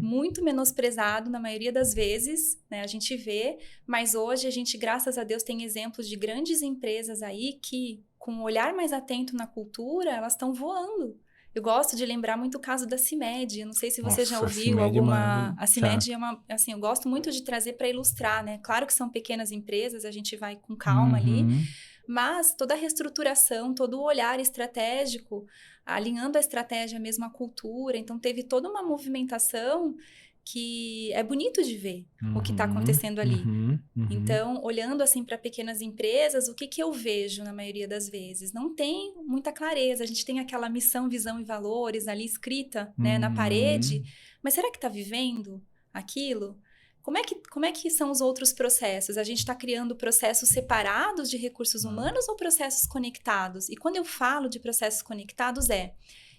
Muito menosprezado na maioria das vezes, né? A gente vê, mas hoje a gente, graças a Deus, tem exemplos de grandes empresas aí que, com um olhar mais atento na cultura, elas estão voando. Eu gosto de lembrar muito o caso da CIMED. Eu não sei se você já ouviu alguma... A CIMED é uma... Assim, eu gosto muito de trazer para ilustrar, né? Claro que são pequenas empresas, a gente vai com calma ali. Mas toda a reestruturação, todo o olhar estratégico, alinhando a estratégia mesmo à cultura. Então, teve toda uma movimentação que é bonito de ver o que está acontecendo ali. Então, olhando assim para pequenas empresas, o que eu vejo na maioria das vezes? Não tem muita clareza. A gente tem aquela missão, visão e valores ali escrita, né, na parede, mas será que está vivendo aquilo? Como é que são os outros processos? A gente está criando processos separados de recursos humanos ou processos conectados? E quando eu falo de processos conectados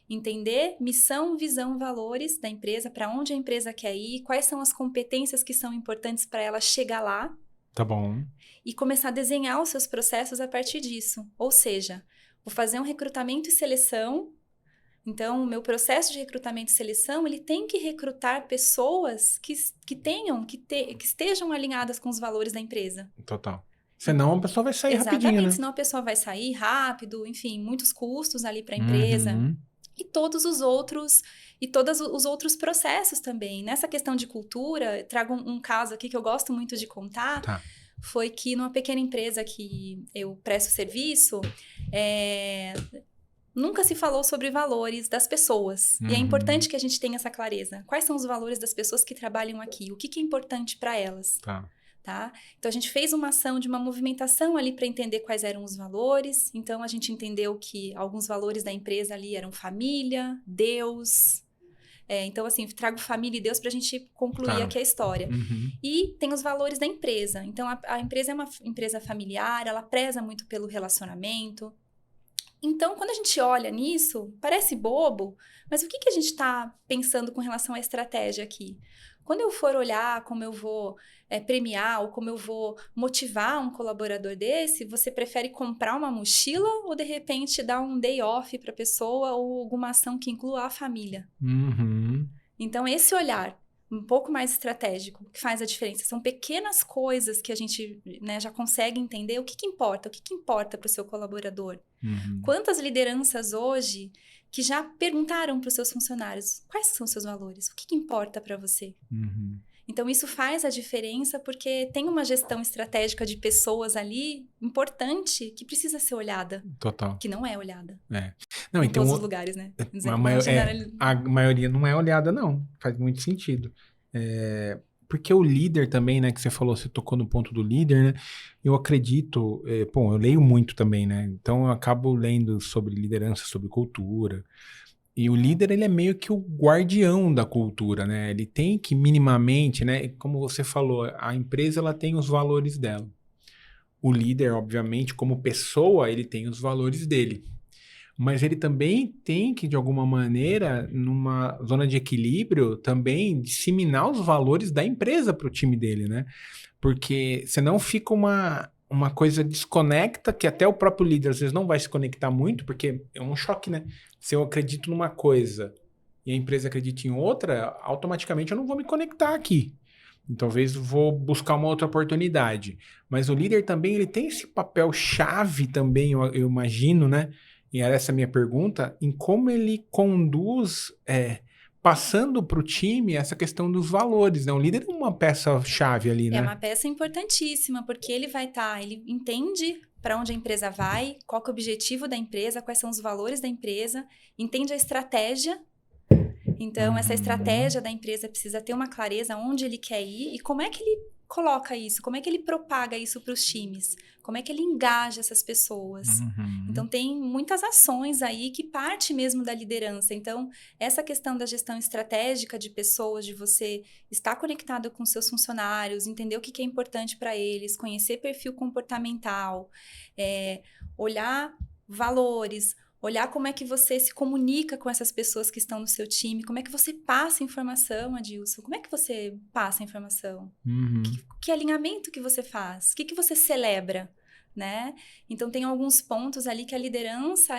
entender missão, visão, valores da empresa, para onde a empresa quer ir, quais são as competências que são importantes para ela chegar lá. Tá bom. E começar a desenhar os seus processos a partir disso. Ou seja, vou fazer um recrutamento e seleção. Então, o meu processo de recrutamento e seleção, ele tem que recrutar pessoas que estejam alinhadas com os valores da empresa. Total. Senão a pessoa vai sair rapidinho, né? Exatamente, senão a pessoa vai sair rápido, enfim, muitos custos ali para a empresa. E todos os outros processos também. Nessa questão de cultura, trago um caso aqui que eu gosto muito de contar. Foi que numa pequena empresa que eu presto serviço, nunca se falou sobre valores das pessoas. E é importante que a gente tenha essa clareza. Quais são os valores das pessoas que trabalham aqui? O que é importante para elas? Tá? Então, a gente fez uma ação de uma movimentação ali para entender quais eram os valores. Então, a gente entendeu que alguns valores da empresa ali eram família, Deus. Então, assim, trago família e Deus para a gente concluir aqui a história. E tem os valores da empresa. Então, a empresa é uma empresa familiar, ela preza muito pelo relacionamento. Então, quando a gente olha nisso, parece bobo, mas o que a gente está pensando com relação à estratégia aqui? Quando eu for olhar como eu vou premiar ou como eu vou motivar um colaborador desse, você prefere comprar uma mochila ou, de repente, dar um day off para a pessoa ou alguma ação que inclua a família? Então, esse olhar um pouco mais estratégico que faz a diferença. São pequenas coisas que a gente, né, já consegue entender o que importa. O que importa para o seu colaborador? Quantas lideranças hoje que já perguntaram para os seus funcionários quais são os seus valores? O que importa para você? Então, isso faz a diferença porque tem uma gestão estratégica de pessoas ali importante que precisa ser olhada. Total. Que não é olhada. Não, em então, todos os lugares, né? A maioria não é olhada, não. Faz muito sentido. Porque o líder também, né, que você falou, você tocou no ponto do líder, né? Eu acredito, eu leio muito também, né? Então eu acabo lendo sobre liderança, sobre cultura. E o líder, ele é meio que o guardião da cultura, né? Ele tem que minimamente, né? Como você falou, a empresa, ela tem os valores dela. o líder, obviamente, como pessoa, ele tem os valores dele. Mas ele também tem que, de alguma maneira, numa zona de equilíbrio, também disseminar os valores da empresa para o time dele, né? Porque senão fica uma coisa desconecta, que até o próprio líder às vezes não vai se conectar muito, porque é um choque, né? Se eu acredito numa coisa e a empresa acredita em outra, automaticamente eu não vou me conectar aqui. E talvez vou buscar uma outra oportunidade. Mas o líder também, ele tem esse papel chave também, eu imagino, né? E era essa a minha pergunta, em como ele conduz, passando para o time essa questão dos valores, né? O líder é uma peça-chave ali, É né? uma peça importantíssima, porque ele vai estar, ele entende para onde a empresa vai, qual que é o objetivo da empresa, quais são os valores da empresa, entende a estratégia. Então, essa estratégia da empresa precisa ter uma clareza onde ele quer ir e como é que ele coloca isso, como é que ele propaga isso para os times, como é que ele engaja essas pessoas. Então, tem muitas ações aí que parte mesmo da liderança. Então, essa questão da gestão estratégica de pessoas, de você estar conectado com seus funcionários, entender o que é importante para eles, conhecer perfil comportamental, olhar valores, olhar como é que você se comunica com essas pessoas que estão no seu time, como é que você passa informação, Adilson, como é que você passa informação? Que alinhamento que você faz? O que você celebra? Né? Então, tem alguns pontos ali que a liderança,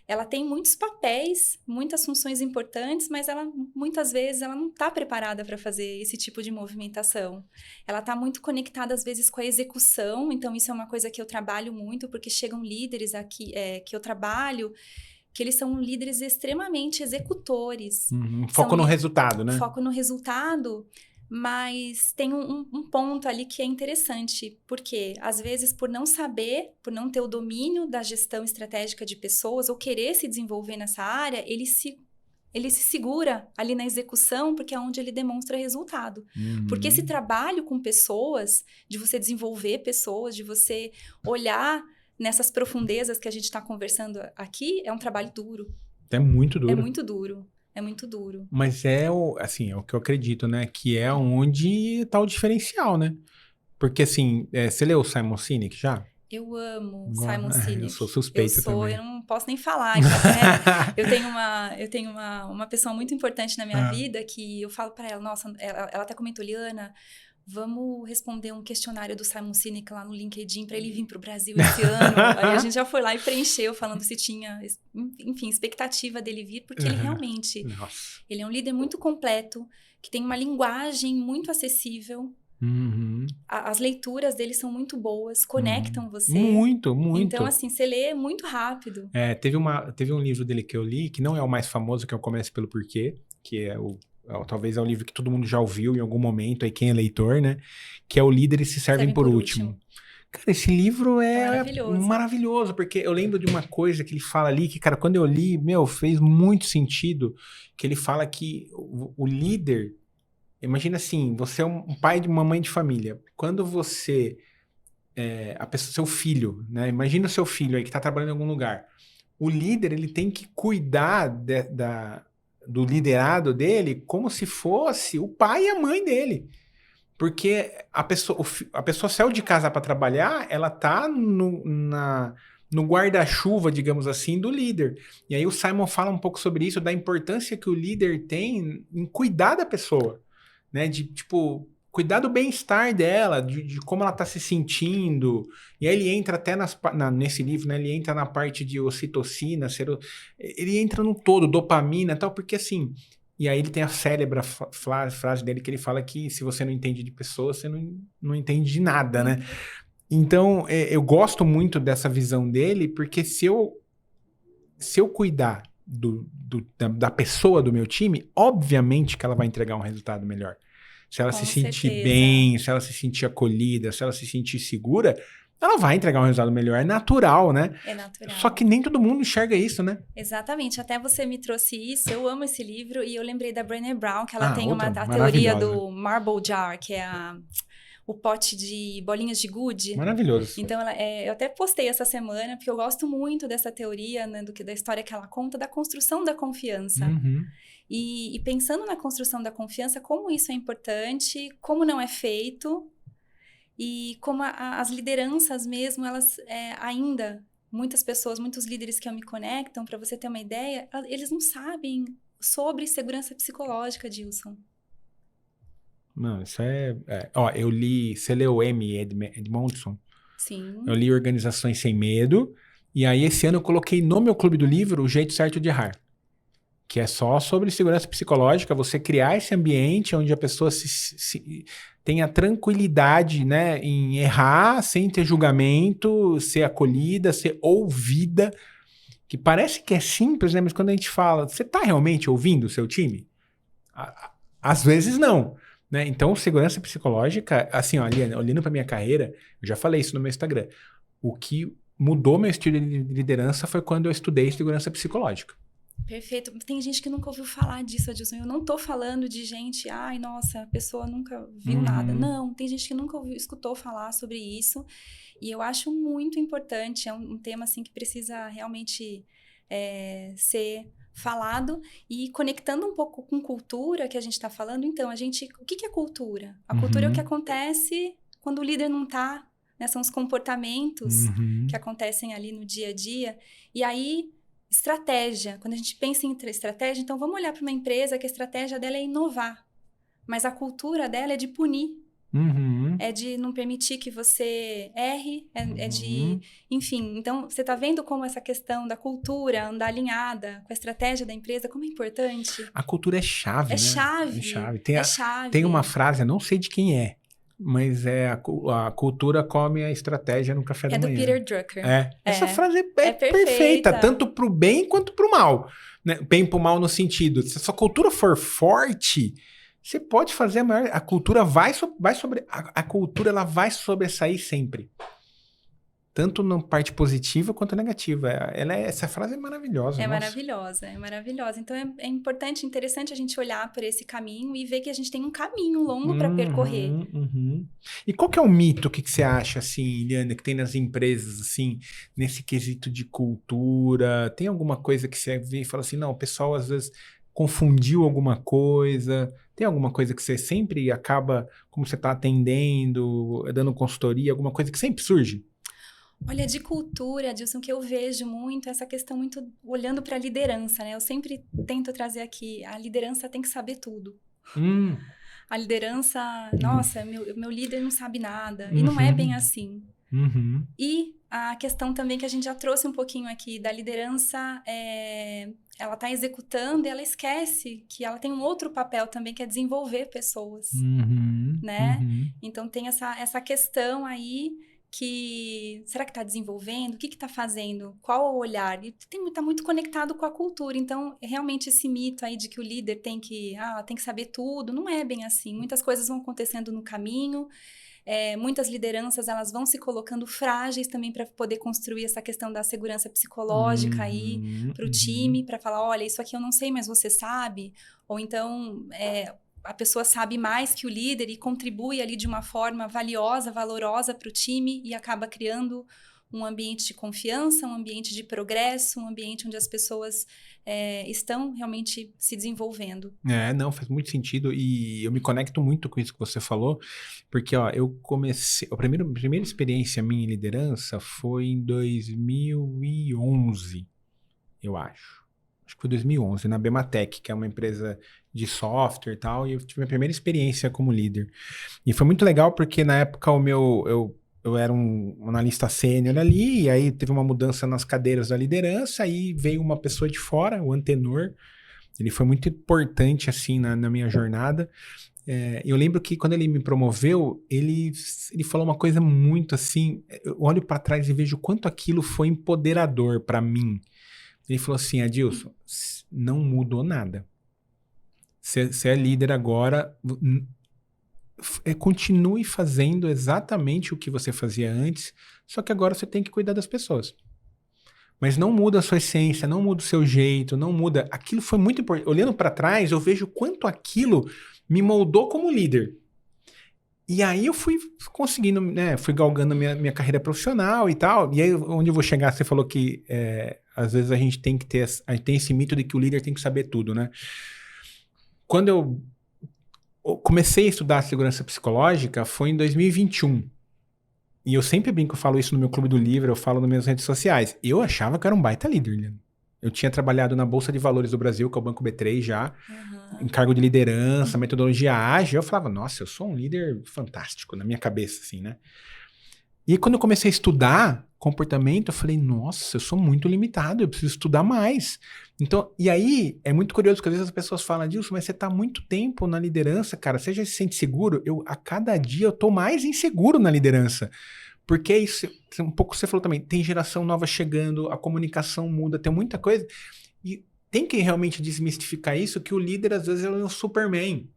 ela tem muitos papéis, muitas funções importantes, mas muitas vezes ela não está preparada para fazer esse tipo de movimentação. Ela está muito conectada, às vezes, com a execução, então isso é uma coisa que eu trabalho muito, porque chegam líderes aqui, que eu trabalho, que eles são líderes extremamente executores. Foco no resultado, né? Foco no resultado. Mas tem um ponto ali que é interessante, porque às vezes por não saber, por não ter o domínio da gestão estratégica de pessoas ou querer se desenvolver nessa área, ele se segura ali na execução, porque é onde ele demonstra resultado. Porque esse trabalho com pessoas, de você desenvolver pessoas, de você olhar nessas profundezas que a gente está conversando aqui, é um trabalho duro. É muito duro. É muito duro. É muito duro. Mas é o que eu acredito, né? Que é onde tá o diferencial, né? Porque assim, você leu o Simon Sinek já? Eu amo Simon Sinek. Eu sou suspeita também. Eu não posso nem falar. Então, né? Eu tenho uma pessoa muito importante na minha vida que eu falo para ela, nossa, ela até comentou, Liana, vamos responder um questionário do Simon Sinek lá no LinkedIn para ele vir para o Brasil esse ano. Aí a gente já foi lá e preencheu, falando se tinha, enfim, expectativa dele vir, porque ele realmente, ele é um líder muito completo, que tem uma linguagem muito acessível. As leituras dele são muito boas, conectam você. Muito. Então, assim, você lê muito rápido. Teve um livro dele que eu li, que não é o mais famoso, que é o Comece Pelo Porquê, que talvez é um livro que todo mundo já ouviu em algum momento, aí quem é leitor, né? Que é O Líderes Se Servem por Último. Cara, esse livro é maravilhoso, porque eu lembro de uma coisa que ele fala ali, que, cara, quando eu li, fez muito sentido, que ele fala que o líder, imagina assim, você é um pai de uma mãe de família, quando você, seu filho, né? Imagina o seu filho aí que tá trabalhando em algum lugar, o líder, ele tem que cuidar do liderado dele como se fosse o pai e a mãe dele. Porque a pessoa saiu de casa para trabalhar, ela tá no guarda-chuva, digamos assim, do líder. E aí o Simon fala um pouco sobre isso, da importância que o líder tem em cuidar da pessoa, né? De, tipo, cuidar do bem-estar dela, de como ela tá se sentindo. E aí ele entra até nesse livro, né? Ele entra na parte de ocitocina, ele entra no todo, dopamina e tal, porque assim... E aí ele tem a célebre frase dele que ele fala que se você não entende de pessoas, você não entende de nada, né? Então, eu gosto muito dessa visão dele, porque se eu cuidar da pessoa do meu time, obviamente que ela vai entregar um resultado melhor. Se ela se sentir bem, se ela se sentir acolhida, se ela se sentir segura, ela vai entregar um resultado melhor. É natural, né? É natural. Só que nem todo mundo enxerga isso, né? Exatamente. Até você me trouxe isso. Eu amo esse livro e eu lembrei da Brené Brown, que ela tem a teoria do Marble Jar, que é o pote de bolinhas de gude. Maravilhoso. Então, eu até postei essa semana, porque eu gosto muito dessa teoria, né, da história que ela conta, da construção da confiança. E pensando na construção da confiança, como isso é importante, como não é feito... E como as lideranças mesmo, elas ainda, muitas pessoas, muitos líderes que eu me conectam, para você ter uma ideia, eles não sabem sobre segurança psicológica, Dilson. Não, isso Ó, eu li... Você leu Edmondson? Eu Sim. li Organizações Sem Medo. E aí, esse ano, eu coloquei no meu clube do livro O Jeito Certo de Errar. Que é só sobre segurança psicológica, você criar esse ambiente onde a pessoa tenha tranquilidade, né, em errar sem ter julgamento, ser acolhida, ser ouvida, que parece que é simples, né, mas quando a gente fala, você está realmente ouvindo o seu time? Às vezes não, né? Então, segurança psicológica, assim, ó, Liana, olhando para minha carreira, eu já falei isso no meu Instagram, o que mudou meu estilo de liderança foi quando eu estudei segurança psicológica. Perfeito. Tem gente que nunca ouviu falar disso, Adilson. Eu não tô falando de gente, ai, nossa, a pessoa nunca viu nada. Não, tem gente que nunca escutou falar sobre isso. E eu acho muito importante, é um tema, assim, que precisa realmente ser falado. E conectando um pouco com cultura que a gente está falando, então, o que é cultura? A cultura é o que acontece quando o líder não tá, né? São os comportamentos que acontecem ali no dia a dia. E aí, estratégia. Quando a gente pensa em estratégia, então vamos olhar para uma empresa que a estratégia dela é inovar, mas a cultura dela é de punir. É de não permitir que você erre, é de... Enfim, então você está vendo como essa questão da cultura andar alinhada com a estratégia da empresa, como é importante? A cultura é chave, né? Chave. É chave. É chave. Tem uma frase, eu não sei de quem é, mas a cultura come a estratégia no café da manhã. É do Peter Drucker. Essa frase é perfeita, tanto pro bem quanto pro mal. Né? Bem pro mal no sentido, se a sua cultura for forte, você pode fazer a cultura a cultura ela vai sobressair sempre. Tanto na parte positiva quanto negativa. Essa frase é maravilhosa. É maravilhosa. Então é importante, interessante a gente olhar por esse caminho e ver que a gente tem um caminho longo para percorrer. E qual que é o mito que você acha, assim, Iliana, que tem nas empresas, assim, nesse quesito de cultura? Tem alguma coisa que você vê e fala assim, não, o pessoal às vezes confundiu alguma coisa? Tem alguma coisa que você sempre acaba, como você está atendendo, dando consultoria, alguma coisa que sempre surge? Olha, de cultura, Dilson, que eu vejo muito essa questão muito olhando para a liderança, né? Eu sempre tento trazer aqui, a liderança tem que saber tudo. A liderança, nossa, meu líder não sabe nada. E não é bem assim. E a questão também que a gente já trouxe um pouquinho aqui da liderança, ela está executando e ela esquece que ela tem um outro papel também, que é desenvolver pessoas, né? Então tem essa questão aí que, será que está desenvolvendo? O que está fazendo? Qual o olhar? E está muito conectado com a cultura. Então, realmente esse mito aí de que o líder tem que saber tudo, não é bem assim. Muitas coisas vão acontecendo no caminho. Muitas lideranças elas vão se colocando frágeis também para poder construir essa questão da segurança psicológica aí para o time, para falar, olha, isso aqui eu não sei, mas você sabe. Ou então a pessoa sabe mais que o líder e contribui ali de uma forma valiosa, valorosa para o time e acaba criando um ambiente de confiança, um ambiente de progresso, um ambiente onde as pessoas estão realmente se desenvolvendo. Não, faz muito sentido e eu me conecto muito com isso que você falou, porque ó, eu comecei, a primeira experiência minha em liderança foi em 2011, eu acho que foi 2011, na Bematec, que é uma empresa de software e tal, e eu tive a primeira experiência como líder. E foi muito legal porque na época eu era um analista sênior ali, e aí teve uma mudança nas cadeiras da liderança, aí veio uma pessoa de fora, o Antenor, ele foi muito importante assim na minha jornada. Eu lembro que quando ele me promoveu, ele falou uma coisa muito assim, eu olho para trás e vejo o quanto aquilo foi empoderador para mim. Ele falou assim, Adilson, não mudou nada. Você é líder agora, continue fazendo exatamente o que você fazia antes, só que agora você tem que cuidar das pessoas. Mas não muda a sua essência, não muda o seu jeito, não muda. Aquilo foi muito importante. Olhando para trás, eu vejo quanto aquilo me moldou como líder. E aí eu fui conseguindo, né? Fui galgando minha carreira profissional e tal. E aí, onde eu vou chegar, você falou que às vezes a gente tem esse mito de que o líder tem que saber tudo, né? Quando eu comecei a estudar segurança psicológica foi em 2021. E eu sempre brinco, eu falo isso no meu clube do livro, eu falo nas minhas redes sociais. Eu achava que eu era um baita líder, Liana. Eu tinha trabalhado na Bolsa de Valores do Brasil, que é o Banco B3 já, em cargo de liderança, metodologia ágil. Eu falava, nossa, eu sou um líder fantástico, na minha cabeça, assim, né? E aí, quando eu comecei a estudar comportamento, eu falei, nossa, eu sou muito limitado, eu preciso estudar mais. Então, e aí, é muito curioso que às vezes as pessoas falam, Dilson, mas você tá há muito tempo na liderança, cara, você já se sente seguro? A cada dia eu tô mais inseguro na liderança. Porque isso, um pouco você falou também, tem geração nova chegando, a comunicação muda, tem muita coisa. E tem que realmente desmistificar isso, que o líder, às vezes, ele é um Superman.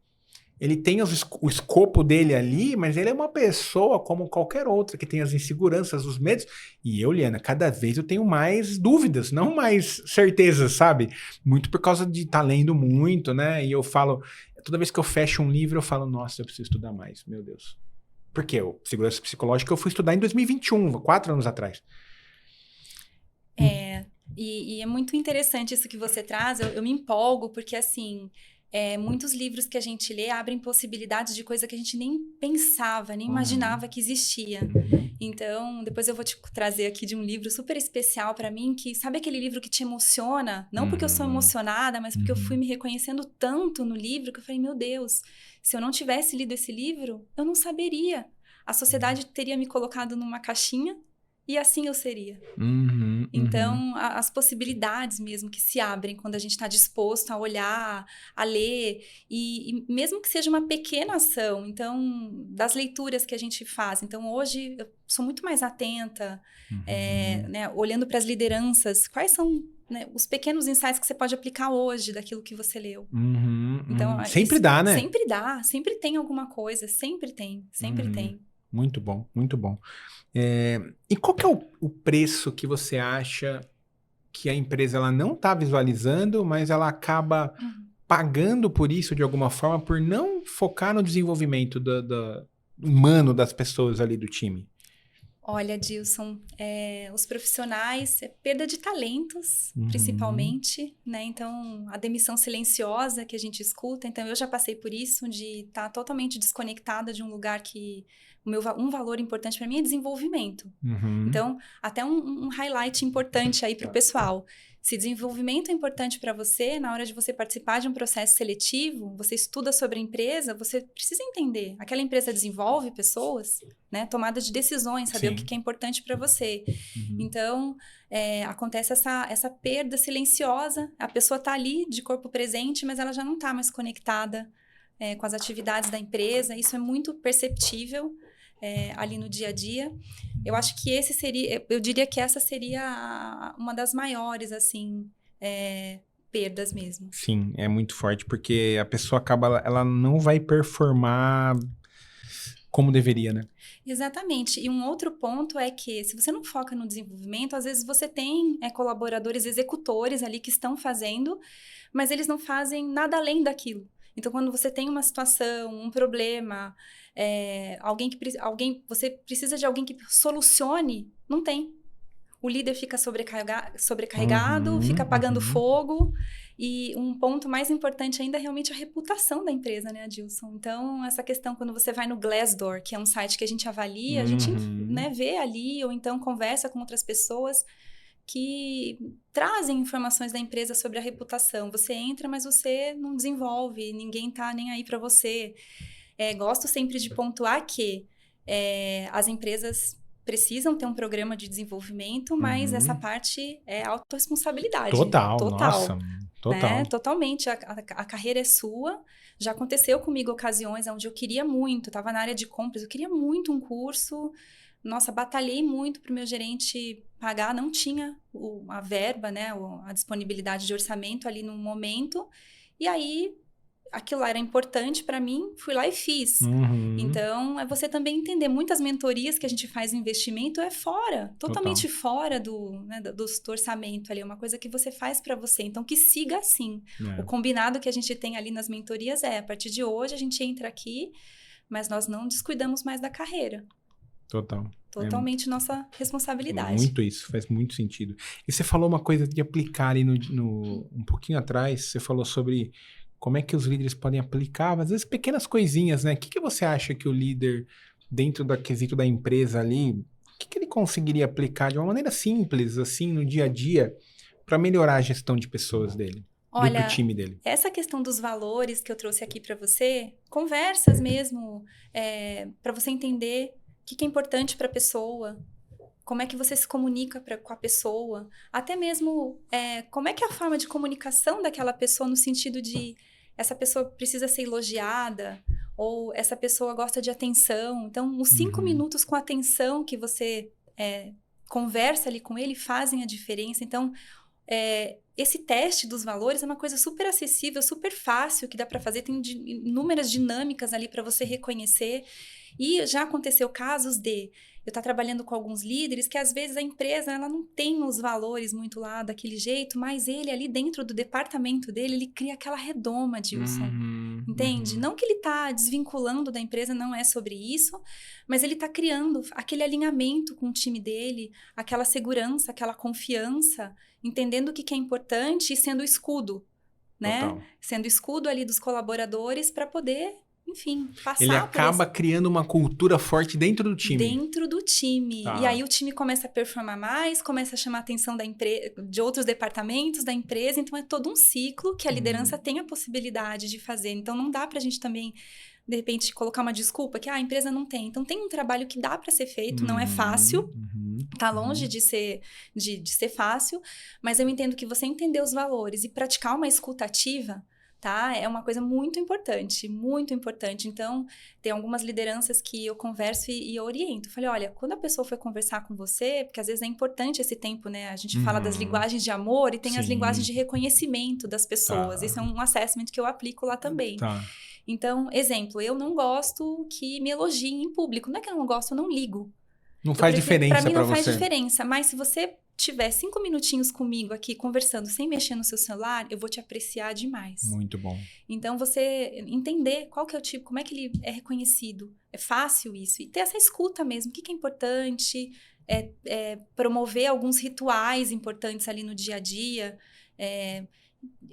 Ele tem o escopo dele ali, mas ele é uma pessoa como qualquer outra, que tem as inseguranças, os medos. E eu, Liana, cada vez eu tenho mais dúvidas, não mais certezas, sabe? Muito por causa de estar lendo muito, né? E eu falo, toda vez que eu fecho um livro, eu falo, nossa, eu preciso estudar mais, meu Deus. Por quê? Segurança psicológica eu fui estudar em 2021, 4 anos atrás. E é muito interessante isso que você traz, eu me empolgo, porque assim, muitos livros que a gente lê abrem possibilidades de coisa que a gente nem pensava, nem imaginava que existia. Então, depois eu vou te trazer aqui de um livro super especial para mim, que sabe aquele livro que te emociona? Não porque eu sou emocionada, mas porque eu fui me reconhecendo tanto no livro, que eu falei, meu Deus, se eu não tivesse lido esse livro, eu não saberia. A sociedade teria me colocado numa caixinha, e assim eu seria. Então, as possibilidades mesmo que se abrem quando a gente está disposto a olhar, a ler, e mesmo que seja uma pequena ação, então, das leituras que a gente faz. Então, hoje, eu sou muito mais atenta, né, olhando para as lideranças, quais são, né, os pequenos insights que você pode aplicar hoje daquilo que você leu. Então, sempre dá, né? Sempre dá, sempre tem alguma coisa, sempre tem. Muito bom, muito bom. E qual que é o preço que você acha que a empresa ela não está visualizando, mas ela acaba pagando por isso de alguma forma, por não focar no desenvolvimento do humano das pessoas ali do time? Olha, Dilson, os profissionais, perda de talentos, principalmente, né? Então, a demissão silenciosa que a gente escuta. Então, eu já passei por isso, de estar totalmente desconectada de um lugar que um valor importante para mim é desenvolvimento. Então, até um highlight importante aí para o pessoal. Se desenvolvimento é importante para você, na hora de você participar de um processo seletivo, você estuda sobre a empresa, você precisa entender. Aquela empresa desenvolve pessoas, né? Tomada de decisões, saber o que é importante para você. Então, acontece essa perda silenciosa. A pessoa está ali de corpo presente, mas ela já não está mais conectada com as atividades da empresa. Isso é muito perceptível ali no dia a dia. Eu acho que eu diria que essa seria uma das maiores, assim, perdas mesmo. Sim, é muito forte, porque a pessoa ela não vai performar como deveria, né? Exatamente. E um outro ponto é que, se você não foca no desenvolvimento, às vezes você tem colaboradores, executores ali que estão fazendo, mas eles não fazem nada além daquilo. Então, quando você tem uma situação, um problema, você precisa de alguém que solucione, não tem. O líder fica sobrecarregado, fica apagando fogo. E um ponto mais importante ainda é realmente a reputação da empresa, né, Adilson? Então, essa questão, quando você vai no Glassdoor, que é um site que a gente avalia, a gente vê ali, ou então conversa com outras pessoas que trazem informações da empresa sobre a reputação. Você entra, mas você não desenvolve, ninguém tá nem aí para você. Gosto sempre de pontuar que as empresas precisam ter um programa de desenvolvimento, mas essa parte é autorresponsabilidade. Total, nossa, total. Né? Totalmente, a carreira é sua. Já aconteceu comigo ocasiões onde eu queria muito, estava na área de compras, eu queria muito um curso. Nossa, batalhei muito para o meu gerente pagar, não tinha a verba, né, a disponibilidade de orçamento ali no momento. E aí, aquilo era importante para mim, fui lá e fiz. Então, é você também entender. Muitas mentorias que a gente faz em investimento totalmente fora do orçamento ali. É uma coisa que você faz para você. Então, que siga assim. O combinado que a gente tem ali nas mentorias a partir de hoje, a gente entra aqui, mas nós não descuidamos mais da carreira. Totalmente nossa responsabilidade. Muito isso, faz muito sentido. E você falou uma coisa de aplicar ali um pouquinho atrás, você falou sobre como é que os líderes podem aplicar, às vezes pequenas coisinhas, né? O que você acha que o líder dentro do quesito da empresa ali, o que ele conseguiria aplicar de uma maneira simples, assim, no dia a dia, para melhorar a gestão de pessoas dele, do Olha, time dele? essa questão dos valores que eu trouxe aqui para você, conversas mesmo, para você entender o que é importante para a pessoa, como é que você se comunica com a pessoa, até mesmo como é que é a forma de comunicação daquela pessoa no sentido de essa pessoa precisa ser elogiada ou essa pessoa gosta de atenção. Então, os 5 minutos com atenção que você conversa ali com ele fazem a diferença. Então, esse teste dos valores é uma coisa super acessível, super fácil que dá para fazer. Tem inúmeras dinâmicas ali para você reconhecer. E já aconteceu casos de eu estar trabalhando com alguns líderes que às vezes a empresa ela não tem os valores muito lá daquele jeito, mas ele ali dentro do departamento dele, ele cria aquela redoma, Dilson. Entende? Não que ele está desvinculando da empresa, não é sobre isso, mas ele está criando aquele alinhamento com o time dele, aquela segurança, aquela confiança, entendendo o que é importante e sendo escudo, né? Total. Sendo escudo ali dos colaboradores para poder, enfim, passar Ele acaba criando uma cultura forte dentro do time. Dentro do time. Tá. E aí o time começa a performar mais, começa a chamar a atenção de outros departamentos da empresa. Então é todo um ciclo que a liderança tem a possibilidade de fazer. Então não dá pra gente também, de repente, colocar uma desculpa que a empresa não tem. Então tem um trabalho que dá pra ser feito, não é fácil. Tá longe de ser fácil, mas eu entendo que você entender os valores e praticar uma escuta ativa, tá? É uma coisa muito importante, muito importante. Então, tem algumas lideranças que eu converso e oriento. Falei, olha, quando a pessoa foi conversar com você, porque às vezes é importante esse tempo, né? A gente fala das linguagens de amor e tem as linguagens de reconhecimento das pessoas. Isso é um assessment que eu aplico lá também. Então, exemplo, eu não gosto que me elogiem em público. Não é que eu não gosto, eu não ligo. Não faz diferença pra você. Pra mim não faz diferença, mas se você tiver 5 minutinhos comigo aqui conversando sem mexer no seu celular, eu vou te apreciar demais. Muito bom. Então você entender qual que é o tipo, como é que ele é reconhecido. É fácil isso. E ter essa escuta mesmo. O que é importante, promover alguns rituais importantes ali no dia a dia,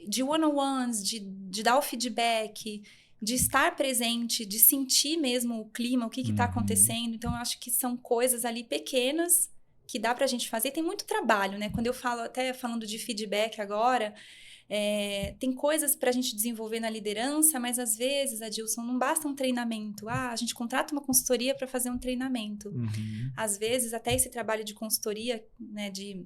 de one-on-ones, de dar o feedback, de estar presente, de sentir mesmo o clima, o que está acontecendo. Então, eu acho que são coisas ali pequenas que dá para a gente fazer. Tem muito trabalho, né? Quando eu falo, até falando de feedback agora, tem coisas para a gente desenvolver na liderança, mas às vezes, Adilson, não basta um treinamento. A gente contrata uma consultoria para fazer um treinamento. Às vezes, até esse trabalho de consultoria, né, de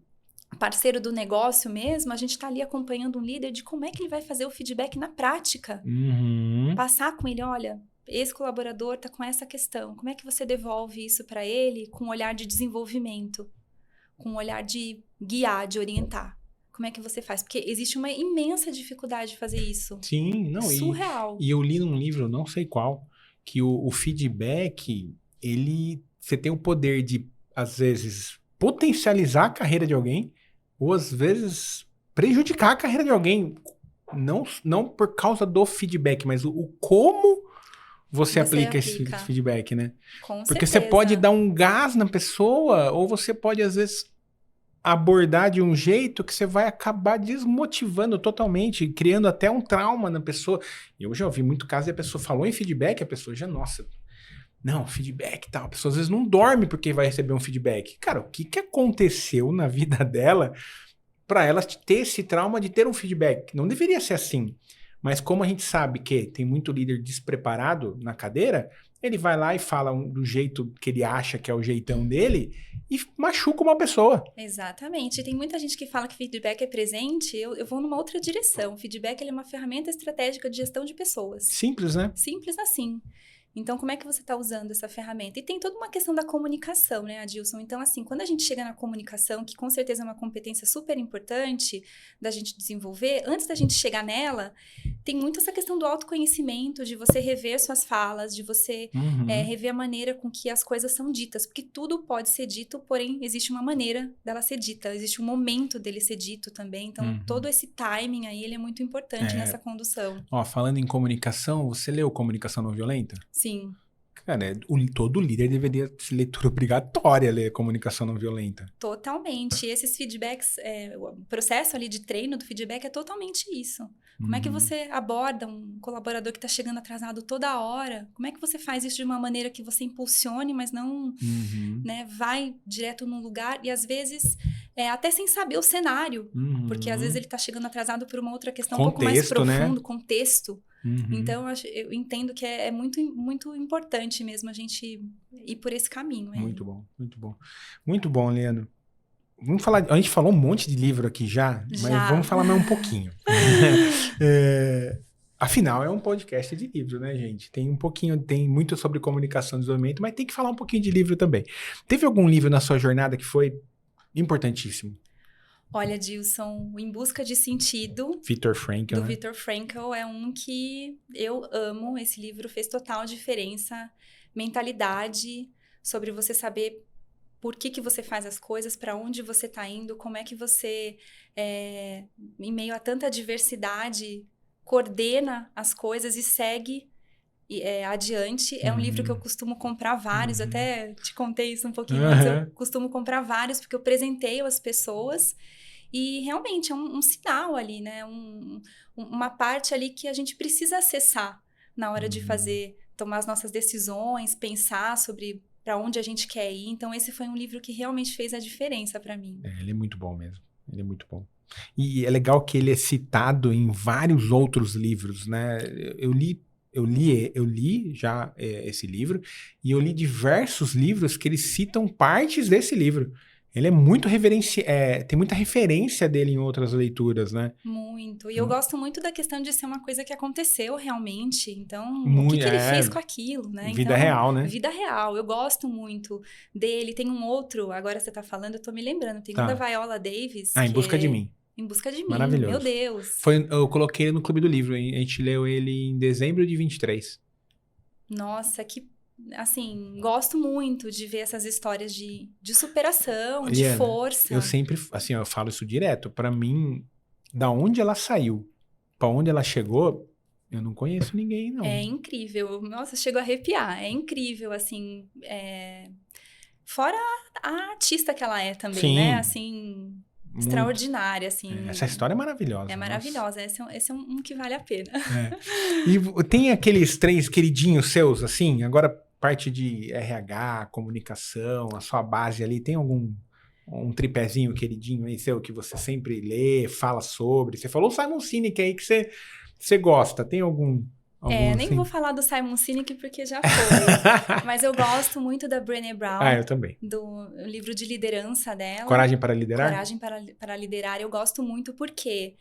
parceiro do negócio mesmo, a gente está ali acompanhando um líder de como é que ele vai fazer o feedback na prática. Passar com ele, olha, esse colaborador está com essa questão, como é que você devolve isso para ele com um olhar de desenvolvimento, com um olhar de guiar, de orientar. Como é que você faz? Porque existe uma imensa dificuldade de fazer isso. Sim, não. Surreal. E eu li num livro, não sei qual, que o feedback, você tem o poder de, às vezes, potencializar a carreira de alguém, ou às vezes prejudicar a carreira de alguém. Não por causa do feedback, mas o como você aplica esse feedback, né? Com Porque certeza. você pode dar um gás na pessoa, ou você pode, às vezes, abordar de um jeito que você vai acabar desmotivando totalmente, criando até um trauma na pessoa. Eu já ouvi muito caso e a pessoa falou em feedback, a pessoa já, nossa, não, feedback e tal. A pessoa às vezes não dorme porque vai receber um feedback. Cara, o que aconteceu na vida dela para ela ter esse trauma de ter um feedback? Não deveria ser assim. Mas como a gente sabe que tem muito líder despreparado na cadeira, ele vai lá e fala do jeito que ele acha que é o jeitão dele e machuca uma pessoa. Exatamente. E tem muita gente que fala que feedback é presente. Eu vou numa outra direção. Feedback ele é uma ferramenta estratégica de gestão de pessoas. Simples, né? Simples assim. Então, como é que você está usando essa ferramenta? E tem toda uma questão da comunicação, né, Adilson? Então, assim, quando a gente chega na comunicação, que com certeza é uma competência super importante da gente desenvolver, antes da gente chegar nela, tem muito essa questão do autoconhecimento, de você rever suas falas, de você rever a maneira com que as coisas são ditas. Porque tudo pode ser dito, porém, existe uma maneira dela ser dita, existe um momento dele ser dito também. Então, todo esse timing aí, ele é muito importante nessa condução. Ó, falando em comunicação, você leu Comunicação Não Violenta? Sim. Cara, todo líder deveria ser leitura obrigatória, ler comunicação não violenta. Totalmente. E esses feedbacks, o processo ali de treino do feedback é totalmente isso. Como é que você aborda um colaborador que está chegando atrasado toda hora? Como é que você faz isso de uma maneira que você impulsione, mas não, né, vai direto num lugar? E às vezes, até sem saber o cenário, porque às vezes ele está chegando atrasado por uma outra questão um pouco mais profunda, né? Contexto. Então, eu entendo que é muito, muito importante mesmo a gente ir por esse caminho. Muito bom, muito bom. Muito bom, Leandro. Vamos falar, a gente falou um monte de livro aqui já, mas vamos falar mais um pouquinho. Afinal, é um podcast de livro, né, gente? Tem um pouquinho, tem muito sobre comunicação e desenvolvimento, mas tem que falar um pouquinho de livro também. Teve algum livro na sua jornada que foi importantíssimo? Olha, Dilson, Em Busca de Sentido, Viktor Frankl, do Viktor Frankl, é um que eu amo. Esse livro fez total diferença. Mentalidade, sobre você saber por que você faz as coisas, para onde você está indo, como é que você, em meio a tanta diversidade, coordena as coisas e segue adiante. É um livro que eu costumo comprar vários, até te contei isso um pouquinho antes, eu costumo comprar vários porque eu presenteio as pessoas. E realmente é um sinal ali, né? Uma parte ali que a gente precisa acessar na hora de tomar as nossas decisões, pensar sobre para onde a gente quer ir. Então, esse foi um livro que realmente fez a diferença para mim. Ele é muito bom mesmo. Ele é muito bom. E é legal que ele é citado em vários outros livros, né? Eu li já esse livro e eu li diversos livros que eles citam partes desse livro. Ele é muito tem muita referência dele em outras leituras, né? Muito. E eu gosto muito da questão de ser uma coisa que aconteceu realmente. Então, o que ele fez com aquilo, né? Vida real, né? Vida real. Eu gosto muito dele. Tem um outro, agora você tá falando, eu tô me lembrando. Tem um da Viola Davis. Em Busca de Mim. Em Busca de Mim. Maravilhoso. Meu Deus. Eu coloquei ele no Clube do Livro. A gente leu ele em dezembro de 23. Nossa, assim, gosto muito de ver essas histórias de superação, de força. Eu sempre, assim, eu falo isso direto. Pra mim, da onde ela saiu, pra onde ela chegou, eu não conheço ninguém, não. É incrível. Nossa, chego a arrepiar. É incrível, assim. Fora a artista que ela é também, né? Assim, muito extraordinária, assim. Essa história é maravilhosa. É maravilhosa. Esse é um que vale a pena. E tem aqueles 3 queridinhos seus, assim, agora parte de RH, comunicação, a sua base ali, tem algum tripézinho queridinho aí seu que você sempre lê, fala sobre? Você falou o Simon Sinek aí que você gosta, tem algum nem assim? vou falar do Simon Sinek porque já foi, mas eu gosto muito da Brené Brown. Eu também. Do livro de liderança dela. Coragem para Liderar? Coragem para Liderar, eu gosto muito porque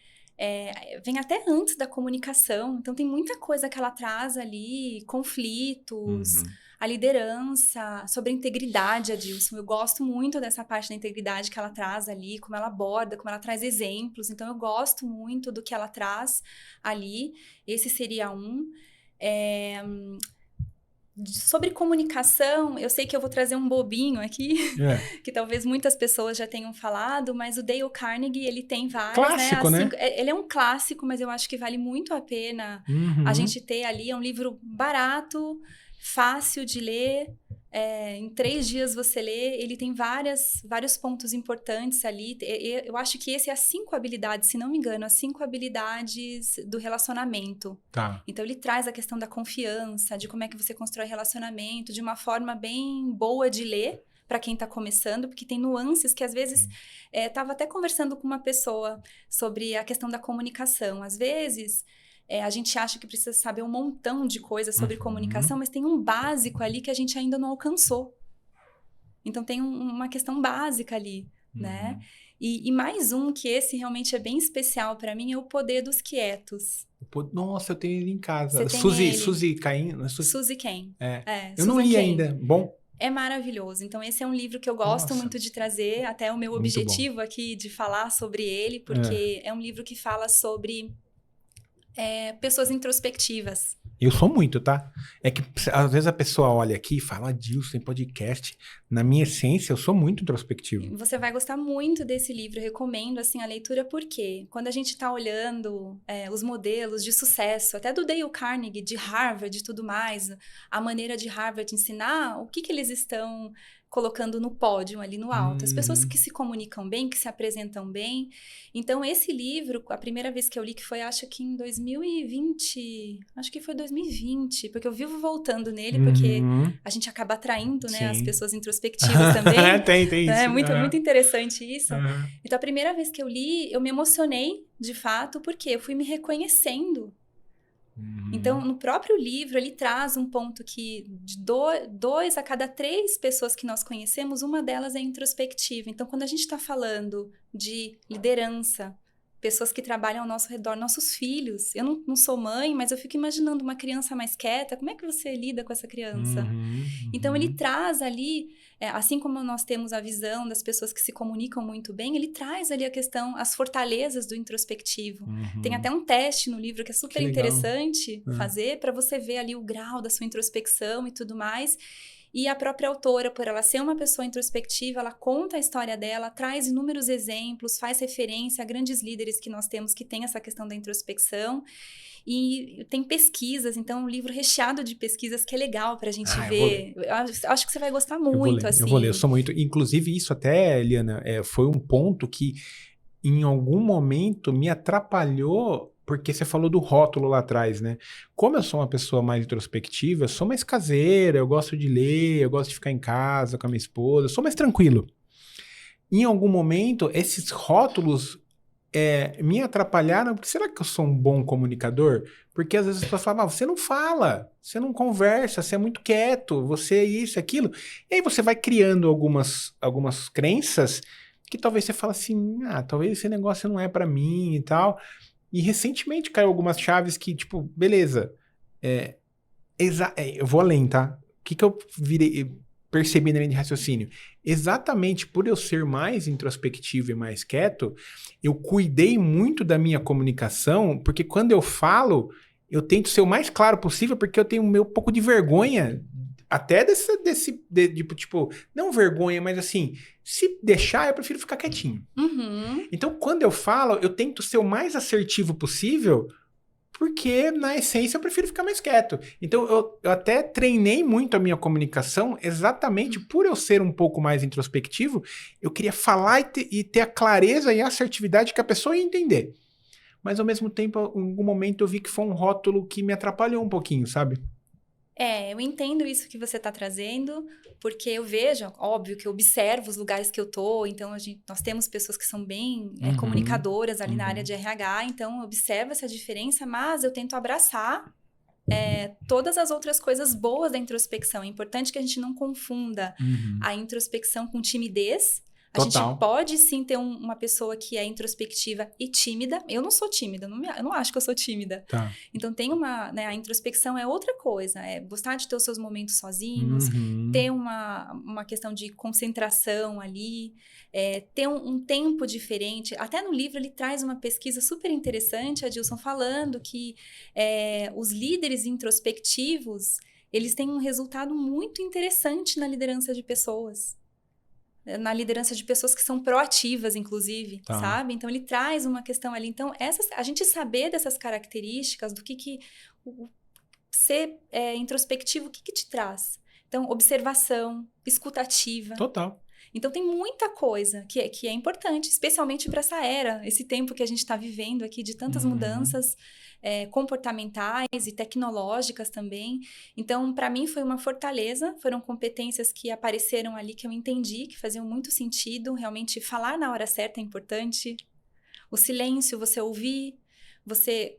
vem até antes da comunicação, então tem muita coisa que ela traz ali, conflitos, a liderança, sobre a integridade, Adilson. Eu gosto muito dessa parte da integridade que ela traz ali, como ela aborda, como ela traz exemplos. Então, eu gosto muito do que ela traz ali. Esse seria um. Sobre comunicação, eu sei que eu vou trazer um bobinho aqui, que talvez muitas pessoas já tenham falado, mas o Dale Carnegie, ele tem vários, clássico, né? Ele é um clássico, mas eu acho que vale muito a pena a gente ter ali. É um livro barato, fácil de ler, em 3 dias você lê. Ele tem vários pontos importantes ali. Eu acho que esse é as 5 habilidades, se não me engano, as 5 habilidades do relacionamento. Tá. Então, ele traz a questão da confiança, de como é que você constrói relacionamento, de uma forma bem boa de ler para quem está começando, porque tem nuances que às vezes... Estava até conversando com uma pessoa sobre a questão da comunicação. Às vezes... a gente acha que precisa saber um montão de coisas sobre comunicação, mas tem um básico ali que a gente ainda não alcançou. Então, tem uma questão básica ali, né? E mais um, que esse realmente é bem especial para mim, é O Poder dos Quietos. Nossa, eu tenho ele em casa. Suzy Cain? Suzy Cain. Eu não li ainda. Bom? É maravilhoso. Então, esse é um livro que eu gosto muito de trazer. Até o meu objetivo aqui de falar sobre ele, porque é um livro que fala sobre... Pessoas introspectivas. Eu sou muito, tá? É que às vezes a pessoa olha aqui e fala, Dilson, tem podcast. Na minha essência, eu sou muito introspectivo. Você vai gostar muito desse livro, eu recomendo assim, a leitura, porque quando a gente está olhando os modelos de sucesso, até do Dale Carnegie, de Harvard e tudo mais, a maneira de Harvard ensinar, o que eles estão colocando no pódio, ali no alto. As pessoas que se comunicam bem, que se apresentam bem. Então, esse livro, a primeira vez que eu li, que foi, acho que em 2020, acho que foi 2020, porque eu vivo voltando nele, porque a gente acaba atraindo, né, as pessoas introspectivas também. tem isso. É muito interessante isso. Uhum. Então, a primeira vez que eu li, eu me emocionei, de fato, porque eu fui me reconhecendo. Então, no próprio livro, ele traz um ponto que de 2 a cada 3 pessoas que nós conhecemos, uma delas é introspectiva. Então, quando a gente está falando de liderança, pessoas que trabalham ao nosso redor, nossos filhos. Eu não sou mãe, mas eu fico imaginando uma criança mais quieta. Como é que você lida com essa criança? Então, ele traz ali, assim como nós temos a visão das pessoas que se comunicam muito bem, ele traz ali a questão, as fortalezas do introspectivo. Tem até um teste no livro que é super interessante fazer, para você ver ali o grau da sua introspecção e tudo mais. E a própria autora, por ela ser uma pessoa introspectiva, ela conta a história dela, traz inúmeros exemplos, faz referência a grandes líderes que nós temos que têm essa questão da introspecção. E tem pesquisas, então um livro recheado de pesquisas que é legal pra gente ver. Eu acho que você vai gostar muito, eu vou ler, eu sou muito. Inclusive, isso até, Eliana, foi um ponto que em algum momento me atrapalhou, porque você falou do rótulo lá atrás, né? Como eu sou uma pessoa mais introspectiva, eu sou mais caseira, eu gosto de ler, eu gosto de ficar em casa com a minha esposa, eu sou mais tranquilo. Em algum momento, esses rótulos me atrapalharam, porque será que eu sou um bom comunicador? Porque às vezes as pessoas falam, você não fala, você não conversa, você é muito quieto, você é isso, aquilo. E aí você vai criando algumas crenças que talvez você fale assim, talvez esse negócio não é pra mim e tal. E recentemente caiu algumas chaves que, tipo, beleza, eu vou além, tá? O que eu percebi na linha de raciocínio? Exatamente por eu ser mais introspectivo e mais quieto, eu cuidei muito da minha comunicação, porque quando eu falo, eu tento ser o mais claro possível, porque eu tenho um pouco de vergonha, até tipo, não vergonha, mas assim, se deixar, eu prefiro ficar quietinho. Então, quando eu falo, eu tento ser o mais assertivo possível, porque, na essência, eu prefiro ficar mais quieto. Então, eu até treinei muito a minha comunicação, exatamente por eu ser um pouco mais introspectivo, eu queria falar e ter a clareza e a assertividade que a pessoa ia entender. Mas, ao mesmo tempo, em algum momento, eu vi que foi um rótulo que me atrapalhou um pouquinho, sabe? Eu entendo isso que você está trazendo, porque eu vejo, óbvio, que eu observo os lugares que eu tô, então nós temos pessoas que são bem comunicadoras ali na área de RH, então eu observo essa diferença, mas eu tento abraçar todas as outras coisas boas da introspecção. É importante que a gente não confunda a introspecção com timidez. A gente pode sim ter uma pessoa que é introspectiva e tímida. Eu não sou tímida, eu não acho que eu sou tímida. Então tem a introspecção é outra coisa. É gostar de ter os seus momentos sozinhos, ter uma questão de concentração ali, ter um tempo diferente. Até no livro ele traz uma pesquisa super interessante, Adilson, falando que os líderes introspectivos, eles têm um resultado muito interessante na liderança de pessoas. Na liderança de pessoas que são proativas, inclusive, sabe? Então, ele traz uma questão ali. Então, a gente saber dessas características, do que ser introspectivo, o que te traz? Então, observação, escutativa. Então, tem muita coisa que é importante, especialmente para essa era, esse tempo que a gente está vivendo aqui, de tantas mudanças comportamentais e tecnológicas também. Então, para mim, foi uma fortaleza, foram competências que apareceram ali, que eu entendi, que faziam muito sentido. Realmente, falar na hora certa é importante. O silêncio, você ouvir, você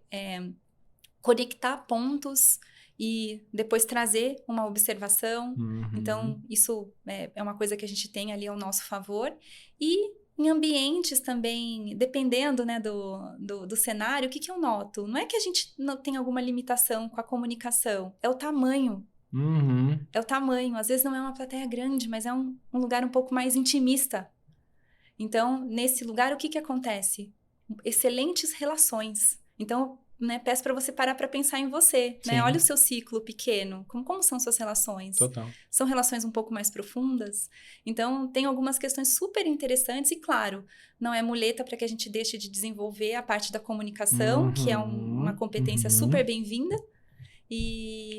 conectar pontos e depois trazer uma observação. Então, isso é uma coisa que a gente tem ali ao nosso favor. E em ambientes também, dependendo, né, do cenário, o que eu noto? Não é que a gente não tem alguma limitação com a comunicação, é o tamanho. É o tamanho. Às vezes não é uma plateia grande, mas é um lugar um pouco mais intimista. Então, nesse lugar, o que acontece? Excelentes relações. Então, né, peço para você parar para pensar em você, Sim. né? Olha o seu ciclo pequeno, como são suas relações? Total. São relações um pouco mais profundas? Então, tem algumas questões super interessantes e, claro, não é muleta para que a gente deixe de desenvolver a parte da comunicação, que é uma competência super bem-vinda.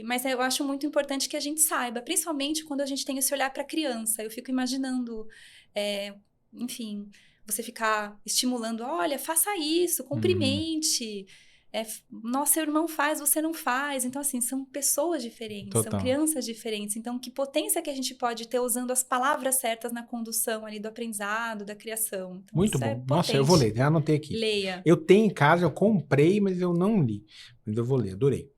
Mas eu acho muito importante que a gente saiba, principalmente quando a gente tem esse olhar para a criança. Eu fico imaginando, enfim, você ficar estimulando, olha, faça isso, cumprimente. Nosso irmão faz, você não faz. Então, assim, são pessoas diferentes, Total. são crianças diferentes. Então, que potência que a gente pode ter usando as palavras certas na condução ali do aprendizado, da criação. Então, Muito bom. Nossa, eu vou ler, já anotei aqui. Leia. Eu tenho em casa, eu comprei, mas eu não li. Mas eu vou ler, adorei.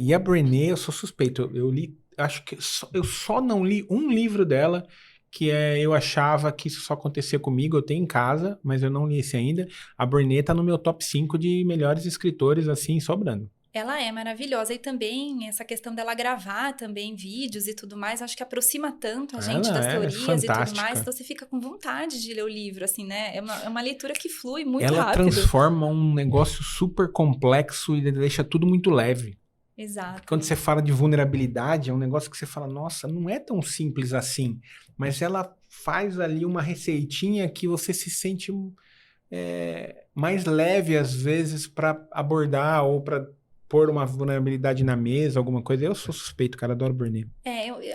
E a Brené, eu sou suspeito. Eu li, acho que eu só não li um livro dela, que eu achava que isso só acontecia comigo. Eu tenho em casa, mas eu não li esse ainda. A Brené tá no meu top 5 de melhores escritores, assim, sobrando. Ela é maravilhosa. E também essa questão dela gravar também vídeos e tudo mais, acho que aproxima tanto a gente das teorias e tudo mais. Então você fica com vontade de ler o livro, assim, né? É uma leitura que flui muito rápido. Ela transforma um negócio super complexo e deixa tudo muito leve. Exato. Quando você fala de vulnerabilidade, é um negócio que você fala, nossa, não é tão simples assim. Mas ela faz ali uma receitinha que você se sente mais leve, às vezes, para abordar ou para pôr uma vulnerabilidade na mesa, alguma coisa. Eu sou suspeito, cara, adoro Brené.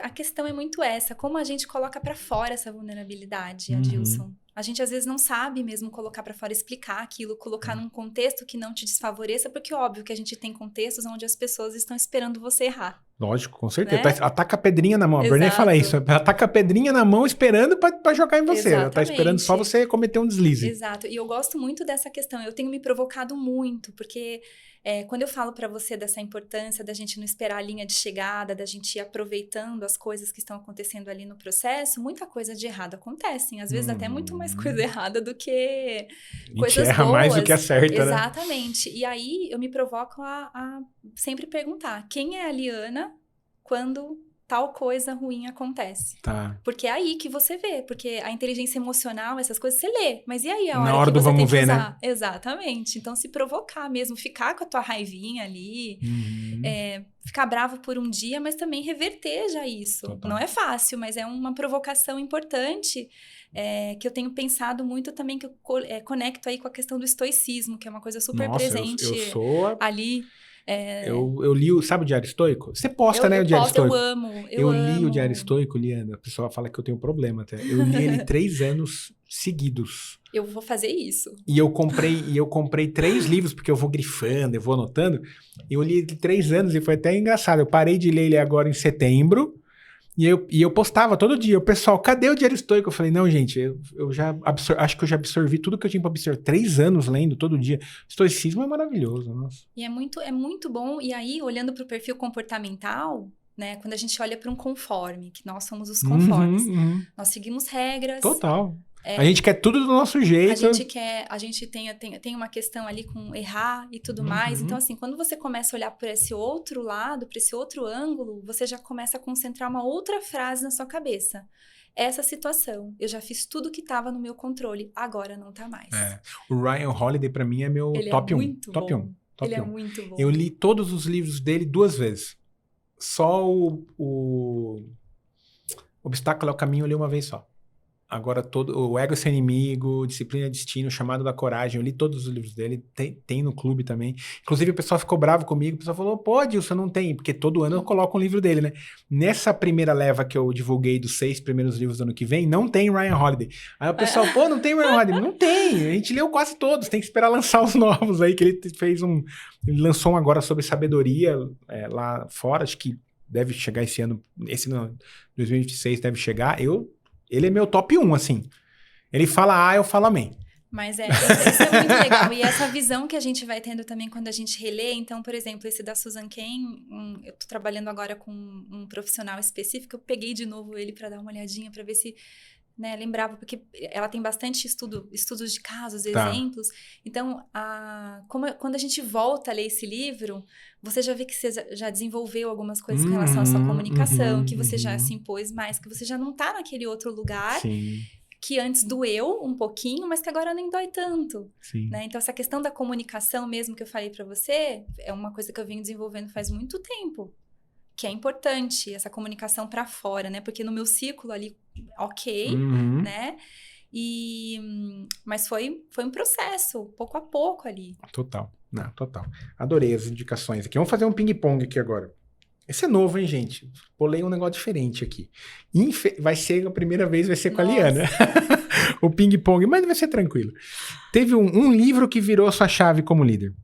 A questão é muito essa, como a gente coloca para fora essa vulnerabilidade, Adilson. A gente às vezes não sabe mesmo colocar para fora, explicar aquilo, colocar num contexto que não te desfavoreça, porque óbvio que a gente tem contextos onde as pessoas estão esperando você errar. Lógico, com certeza. Né? Ela taca a pedrinha na mão. A Brené fala isso. Ela taca a pedrinha na mão esperando pra jogar em você. Exatamente. Ela tá esperando só você cometer um deslize. Exato. E eu gosto muito dessa questão. Eu tenho me provocado muito, porque quando eu falo pra você dessa importância da gente não esperar a linha de chegada, da gente ir aproveitando as coisas que estão acontecendo ali no processo, muita coisa de errado acontece. Às vezes até muito mais coisa errada do que coisas boas. A gente erra mais do que acerta, né? Exatamente. E aí eu me provoco a sempre perguntar, quem é a Liana quando tal coisa ruim acontece? Tá. Porque é aí que você vê, porque a inteligência emocional, essas coisas, você lê, mas e aí a hora na hora que do você vamos tem que ver, usar? né? Exatamente. Então, se provocar mesmo, ficar com a tua raivinha ali, ficar bravo por um dia, mas também reverter já isso. Total. Não é fácil, mas é uma provocação importante que eu tenho pensado muito também, que eu conecto aí com a questão do estoicismo, que é uma coisa super presente eu sou ali. Eu li sabe o Diário Estoico? Você posta, né, o Diário Estoico? Eu amo. Eu li o Diário Estoico, Liana. A pessoa fala que eu tenho problema até. Eu li ele 3 anos seguidos. Eu vou fazer isso. E eu comprei 3 livros, porque eu vou grifando, eu vou anotando. Eu li ele 3 anos e foi até engraçado. Eu parei de ler ele agora em setembro. E eu postava todo dia. O pessoal, cadê o Diário Estoico? Eu falei, não, gente, eu já acho que eu já absorvi tudo que eu tinha para absorver. 3 anos lendo todo dia. Estoicismo é maravilhoso, nossa. E é muito bom. E aí, olhando para o perfil comportamental, né? Quando a gente olha para um conforme, que nós somos os conformes. Nós seguimos regras. Total. A gente quer tudo do nosso jeito. A gente tem uma questão ali com errar e tudo mais. Então, assim, quando você começa a olhar por esse outro lado, por esse outro ângulo, você já começa a concentrar uma outra frase na sua cabeça. Essa situação, eu já fiz tudo que estava no meu controle, agora não tá mais. O Ryan Holiday, pra mim, é meu top 1. Top 1. Ele é muito bom. Eu li todos os livros dele 2 vezes. Só o Obstáculo ao Caminho eu li uma vez só. Agora, o Ego Sem Inimigo, Disciplina e Destino, Chamado da Coragem, eu li todos os livros dele, tem no clube também. Inclusive, o pessoal ficou bravo comigo, o pessoal falou, pô, Adilson, não tem, porque todo ano eu coloco um livro dele, né? Nessa primeira leva que eu divulguei dos 6 primeiros livros do ano que vem, não tem Ryan Holiday. Aí o pessoal, pô, não tem Ryan Holiday? Não tem, a gente leu quase todos, tem que esperar lançar os novos aí, que ele ele lançou um agora sobre sabedoria lá fora, acho que deve chegar esse ano, 2026 deve chegar, ele é meu top 1, assim. Ele fala eu falo amém. Mas isso é muito legal. E essa visão que a gente vai tendo também quando a gente relê. Então, por exemplo, esse da Susan Cain, eu tô trabalhando agora com um profissional específico. Eu peguei de novo ele para dar uma olhadinha, para ver se... Né, lembrava, porque ela tem bastante estudos de casos, exemplos. Então, quando a gente volta a ler esse livro, você já vê que você já desenvolveu algumas coisas com relação à sua comunicação, que você já se impôs mais, que você já não tá naquele outro lugar. Sim. que antes doeu um pouquinho, mas que agora nem dói tanto, Sim. né? Então, essa questão da comunicação mesmo que eu falei para você, é uma coisa que eu venho desenvolvendo faz muito tempo, que é importante, essa comunicação para fora, né? Porque no meu ciclo ali, ok, Uhum. né? Mas foi um processo, pouco a pouco ali. Total. Não, total. Adorei as indicações aqui. Vamos fazer um ping-pong aqui agora. Esse é novo, hein, gente? Bolei um negócio diferente aqui. Vai ser a primeira vez, vai ser com a Liana. O ping-pong, mas vai ser tranquilo. Teve um livro que virou sua chave como líder.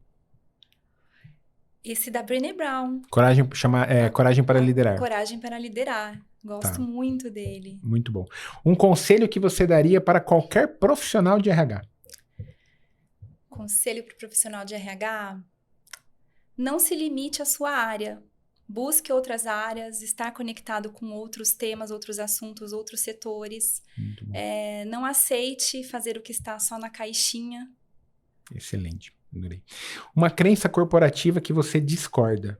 Esse da Brené Brown. Coragem para Liderar. Coragem para Liderar. Gosto muito dele. Muito bom. Um conselho que você daria para qualquer profissional de RH? Conselho para o profissional de RH? Não se limite à sua área. Busque outras áreas, estar conectado com outros temas, outros assuntos, outros setores. Muito bom. Não aceite fazer o que está só na caixinha. Excelente. Adorei. Uma crença corporativa que você discorda?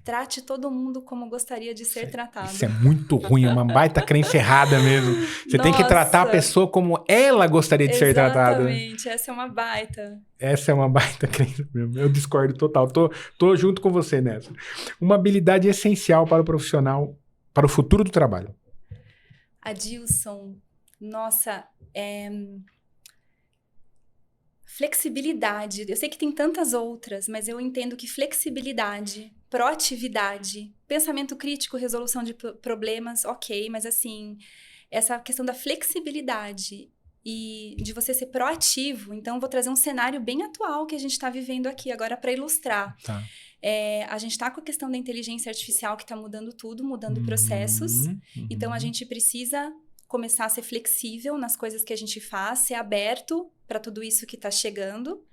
Trate todo mundo como gostaria de ser tratado. Isso é muito ruim, é uma baita crença errada mesmo. Você tem que tratar a pessoa como ela gostaria de ser tratada. Exatamente, essa é uma baita. Essa é uma baita crença mesmo. Eu discordo total. Tô junto com você nessa. Uma habilidade essencial para o profissional, para o futuro do trabalho. Adilson, nossa, flexibilidade. Eu sei que tem tantas outras, mas eu entendo que flexibilidade, proatividade, pensamento crítico, resolução de problemas, ok, mas assim, essa questão da flexibilidade e de você ser proativo, então vou trazer um cenário bem atual que a gente está vivendo aqui agora para ilustrar. Tá. A gente está com a questão da inteligência artificial que está mudando tudo, mudando processos, então a gente precisa começar a ser flexível nas coisas que a gente faz, ser aberto para tudo isso que está chegando.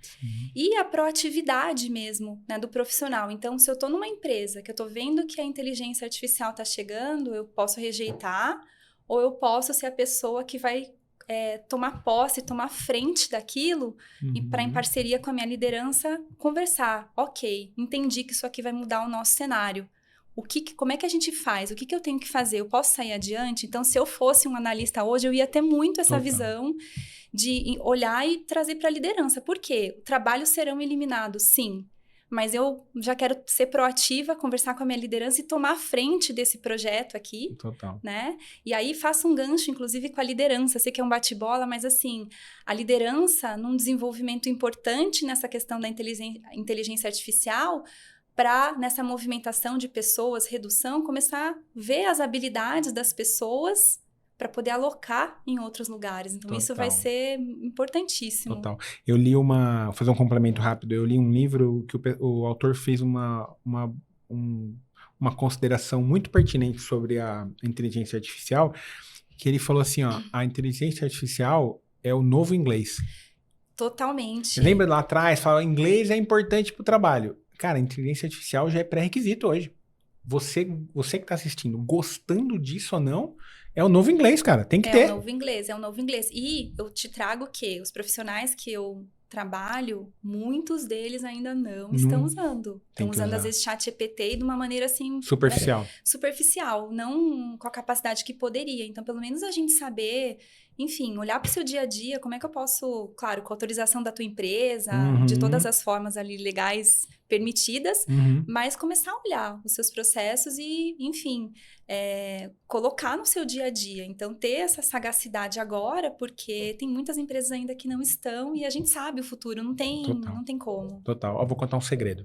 E a proatividade mesmo, né, do profissional. Então, se eu estou numa empresa que eu estou vendo que a inteligência artificial está chegando, eu posso rejeitar, ou eu posso ser a pessoa que vai tomar posse, tomar frente daquilo e para, em parceria com a minha liderança, conversar. Ok, entendi que isso aqui vai mudar o nosso cenário. Como é que a gente faz? O que eu tenho que fazer? Eu posso sair adiante? Então, se eu fosse um analista hoje, eu ia ter muito essa visão de olhar e trazer para a liderança. Por quê? Trabalhos serão eliminados, sim. Mas eu já quero ser proativa, conversar com a minha liderança e tomar a frente desse projeto aqui. Total. Né? E aí faço um gancho, inclusive, com a liderança. Sei que é um bate-bola, mas assim, a liderança, num desenvolvimento importante nessa questão da inteligência artificial, para, nessa movimentação de pessoas, redução, começar a ver as habilidades das pessoas para poder alocar em outros lugares. Então, isso vai ser importantíssimo. Total. Eu li vou fazer um complemento rápido, eu li um livro que o autor fez uma consideração muito pertinente sobre a inteligência artificial, que ele falou assim, ó, a inteligência artificial é o novo inglês. Totalmente. Lembra lá atrás, fala, inglês é importante para o trabalho. Cara, a inteligência artificial já é pré-requisito hoje. Você que está assistindo, gostando disso ou não, é o novo inglês, cara. Tem que ter. É o novo inglês. E eu te trago que os profissionais que eu trabalho, muitos deles ainda não estão usando. Estão usando, às vezes, ChatGPT de uma maneira assim... Superficial. Não com a capacidade que poderia. Então, pelo menos a gente saber... Enfim, olhar para o seu dia a dia, como é que eu posso, claro, com a autorização da tua empresa, de todas as formas ali legais permitidas, mas começar a olhar os seus processos e, enfim, colocar no seu dia a dia. Então, ter essa sagacidade agora, porque tem muitas empresas ainda que não estão e a gente sabe o futuro, não tem como. Total. Eu vou contar um segredo.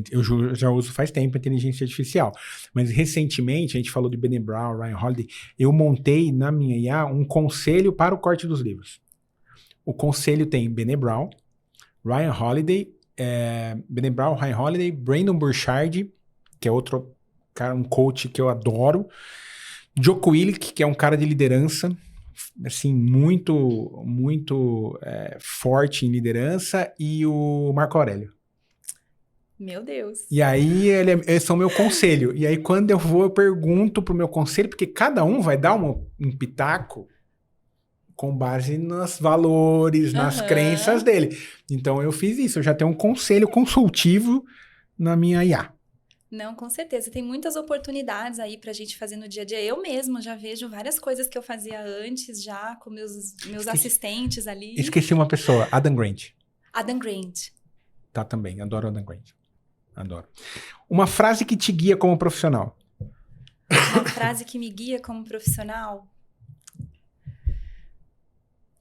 Eu já uso faz tempo a inteligência artificial, mas recentemente, a gente falou de Brené Brown, Ryan Holiday, eu montei na minha IA um conselho para o corte dos livros. O conselho tem Brené Brown, Ryan Holiday, Ryan Holiday, Brendon Burchard, que é outro cara, um coach que eu adoro, Jocko Willink, que é um cara de liderança, assim, muito, muito forte em liderança, e o Marco Aurélio. Meu Deus. E aí, eles são meu conselho. E aí, quando eu vou, eu pergunto pro meu conselho, porque cada um vai dar um pitaco com base nos valores, nas crenças dele. Então, eu fiz isso. Eu já tenho um conselho consultivo na minha IA. Não, com certeza. Tem muitas oportunidades aí pra gente fazer no dia a dia. Eu mesma já vejo várias coisas que eu fazia antes, já com meus assistentes ali. Esqueci uma pessoa, Adam Grant. Adam Grant. Tá também, adoro Adam Grant. Adoro. Uma frase que te guia como profissional. Uma frase que me guia como profissional.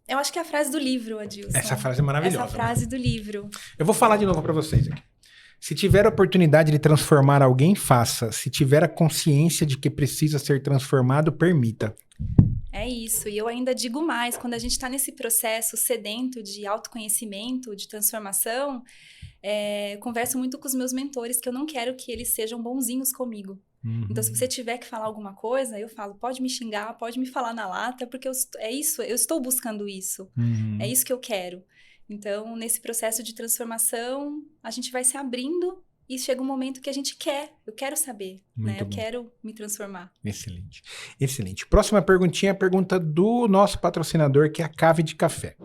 Eu acho que é a frase do livro, Adilson. Essa frase é maravilhosa. Essa frase do livro. Eu vou falar de novo pra vocês aqui. Se tiver a oportunidade de transformar alguém, faça. Se tiver a consciência de que precisa ser transformado, permita. É isso. E eu ainda digo mais, quando a gente está nesse processo sedento de autoconhecimento, de transformação, converso muito com os meus mentores que eu não quero que eles sejam bonzinhos comigo. Uhum. Então, se você tiver que falar alguma coisa, eu falo, pode me xingar, pode me falar na lata, porque é isso, eu estou buscando isso. Uhum. É isso que eu quero. Então, nesse processo de transformação, a gente vai se abrindo e chega um momento que a gente eu quero saber, né? Eu quero me transformar. Excelente. Excelente. Próxima perguntinha é a pergunta do nosso patrocinador, que é a Cave de Café.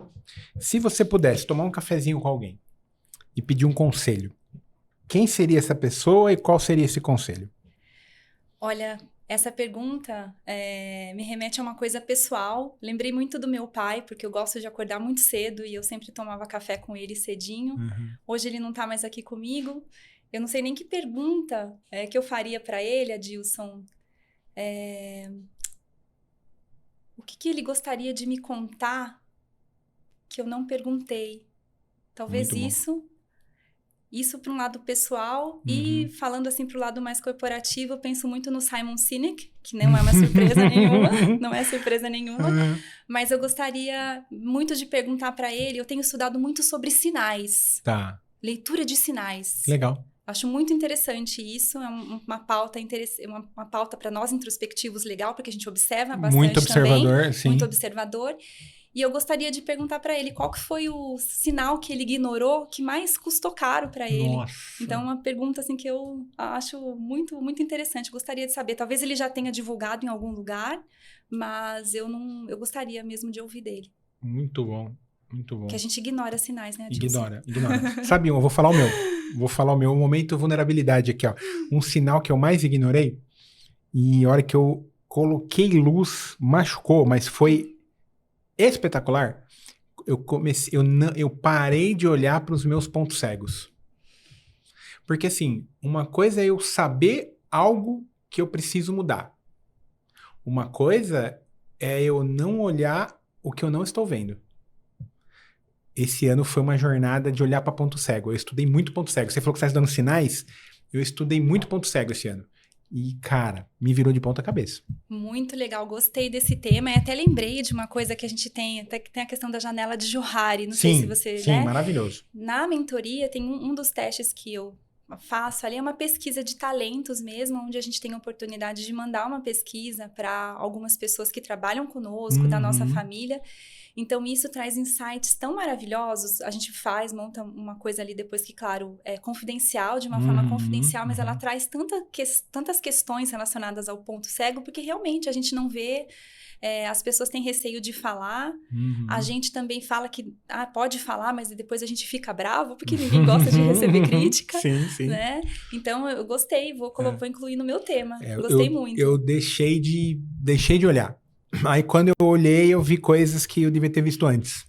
Se você pudesse tomar um cafezinho com alguém e pedir um conselho, quem seria essa pessoa e qual seria esse conselho? Olha, essa pergunta me remete a uma coisa pessoal. Lembrei muito do meu pai, porque eu gosto de acordar muito cedo e eu sempre tomava café com ele cedinho. Uhum. Hoje ele não tá mais aqui comigo. Eu não sei nem que pergunta que eu faria para ele, Adilson. O que ele gostaria de me contar que eu não perguntei? Talvez isso para um lado pessoal. E falando assim para o lado mais corporativo, eu penso muito no Simon Sinek, que não é uma surpresa nenhuma, não é surpresa nenhuma, mas eu gostaria muito de perguntar para ele. Eu tenho estudado muito sobre sinais, leitura de sinais. Legal. Acho muito interessante isso, é uma pauta uma pauta para nós introspectivos legal, porque a gente observa bastante muito observador, também, sim. muito observador. E eu gostaria de perguntar para ele qual que foi o sinal que ele ignorou que mais custou caro para ele. Nossa. Então, uma pergunta assim que eu acho muito, muito interessante. Gostaria de saber. Talvez ele já tenha divulgado em algum lugar, mas eu gostaria mesmo de ouvir dele. Muito bom, muito bom. Que a gente ignora sinais, né, Adilson? Ignora. Sabe, eu vou falar o meu. Momento vulnerabilidade aqui, ó. Um sinal que eu mais ignorei, e a hora que eu coloquei luz, machucou, mas foi espetacular. Eu parei de olhar para os meus pontos cegos. Porque assim, uma coisa é eu saber algo que eu preciso mudar. Uma coisa é eu não olhar o que eu não estou vendo. Esse ano foi uma jornada de olhar para ponto cego. Eu estudei muito ponto cego. Você falou que você está dando sinais. Eu estudei muito ponto cego esse ano. E, cara, me virou de ponta cabeça. Muito legal, gostei desse tema. E até lembrei de uma coisa que a gente tem, até que tem a questão da janela de Johari. Não sei se você... Sim, né? Maravilhoso. Na mentoria, tem um dos testes que eu faço ali, é uma pesquisa de talentos mesmo, onde a gente tem a oportunidade de mandar uma pesquisa para algumas pessoas que trabalham conosco, da nossa família. Então, isso traz insights tão maravilhosos. A gente monta uma coisa ali depois que, claro, é confidencial, de uma forma confidencial, mas ela traz tantas questões relacionadas ao ponto cego, porque realmente a gente não vê, as pessoas têm receio de falar. A gente também fala que pode falar, mas depois a gente fica bravo, porque ninguém gosta de receber crítica. Sim. Né? Então, eu gostei, vou incluir no meu tema. Gostei muito. Eu deixei de olhar. Aí quando eu olhei, eu vi coisas que eu devia ter visto antes.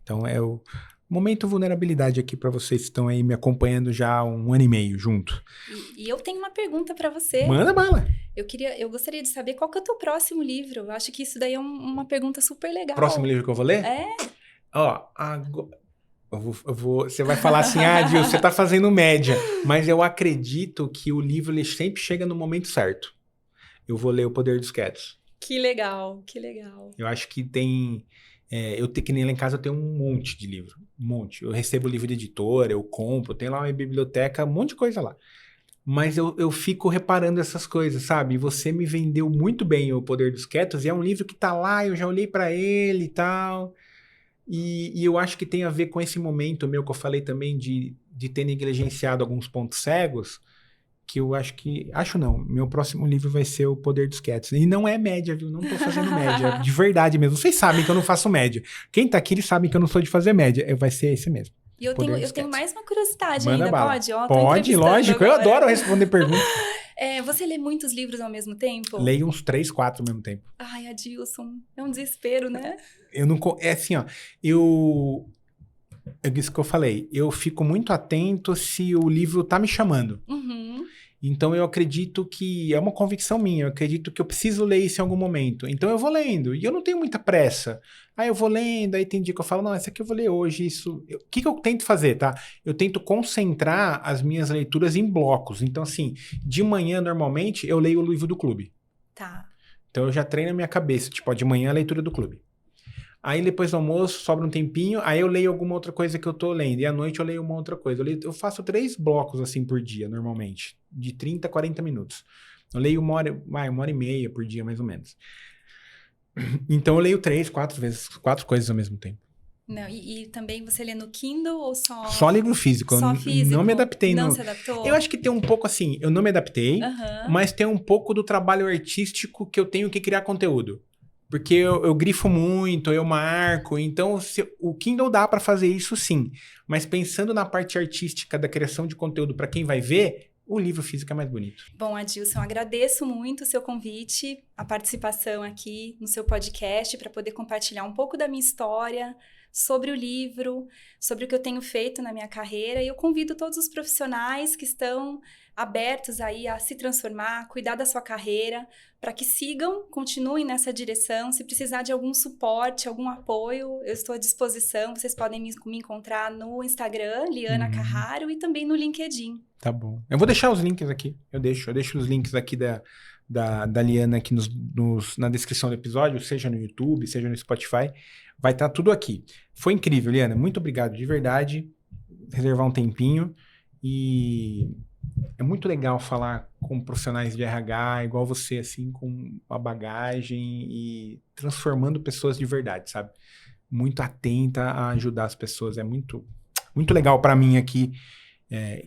Então é o momento vulnerabilidade aqui para vocês que estão aí me acompanhando já há 1 ano e meio junto. E eu tenho uma pergunta para você. Manda bala. Eu gostaria de saber qual que é o teu próximo livro. Eu acho que isso daí é uma pergunta super legal. Próximo livro que eu vou ler? Ó, agora... Você vai falar assim, Dil, você tá fazendo média. Mas eu acredito que o livro ele sempre chega no momento certo. Eu vou ler O Poder dos Quietos. Que legal, que legal. Eu acho que tem... que nem lá em casa eu tenho um monte de livro. Um monte. Eu recebo livro de editora, eu compro, tem lá uma biblioteca, um monte de coisa lá. Mas eu fico reparando essas coisas, sabe? Você me vendeu muito bem O Poder dos Quietos, e é um livro que tá lá, eu já olhei pra ele e tal... E eu acho que tem a ver com esse momento meu que eu falei também de ter negligenciado alguns pontos cegos, que eu acho que... Acho não, meu próximo livro vai ser O Poder dos Quietos. E não é média, viu? Não tô fazendo média, de verdade mesmo. Vocês sabem que eu não faço média. Quem tá aqui, eles sabem que eu não sou de fazer média. Vai ser esse mesmo. E eu tenho mais uma curiosidade Manda ainda, bala. pode? Ó, tô Pode, entrevistando lógico. agora. Eu adoro responder perguntas. Você lê muitos livros ao mesmo tempo? Leio uns 3, 4 ao mesmo tempo. Ai, Adilson, é um desespero, né? Eu não... É assim, ó. É isso que eu falei. Eu fico muito atento se o livro tá me chamando. Uhum. Então, eu acredito que... É uma convicção minha. Eu acredito que eu preciso ler isso em algum momento. Então, eu vou lendo. E eu não tenho muita pressa. Aí, eu vou lendo. Aí, tem dia que eu falo, não, essa aqui eu vou ler hoje. Isso... O que eu tento fazer, tá? Eu tento concentrar as minhas leituras em blocos. Então, assim, de manhã, normalmente, eu leio o livro do clube. Tá. Então, eu já treino a minha cabeça. Tipo, de manhã, a leitura do clube. Aí, depois do almoço, sobra um tempinho, aí eu leio alguma outra coisa que eu tô lendo. E à noite eu leio uma outra coisa. Eu faço 3 blocos, assim, por dia, normalmente. De 30 a 40 minutos. Eu leio uma hora e meia por dia, mais ou menos. Então, eu leio 3, 4 coisas ao mesmo tempo. Não, e também você lê no Kindle ou só... Só livro físico. Só físico? Não me adaptei. Não se adaptou? Eu acho que tem um pouco, assim, eu não me adaptei, mas tem um pouco do trabalho artístico que eu tenho que criar conteúdo. Porque eu grifo muito, eu marco, então o Kindle dá para fazer isso sim. Mas pensando na parte artística da criação de conteúdo para quem vai ver, o livro físico é mais bonito. Bom, Adilson, agradeço muito o seu convite, a participação aqui no seu podcast para poder compartilhar um pouco da minha história, sobre o livro, sobre o que eu tenho feito na minha carreira. E eu convido todos os profissionais que estão abertos aí a se transformar, cuidar da sua carreira, para que sigam, continuem nessa direção. Se precisar de algum suporte, algum apoio, eu estou à disposição. Vocês podem me encontrar no Instagram, Liana Carraro, e também no LinkedIn. Tá bom. Eu vou deixar os links aqui. Eu deixo os links aqui da Liana aqui na descrição do episódio, seja no YouTube, seja no Spotify. Vai estar tudo aqui. Foi incrível, Liana. Muito obrigado, de verdade. Reservar um tempinho. E é muito legal falar com profissionais de RH, igual você, assim, com a bagagem e transformando pessoas de verdade, sabe? Muito atenta a ajudar as pessoas. É muito, muito legal para mim aqui.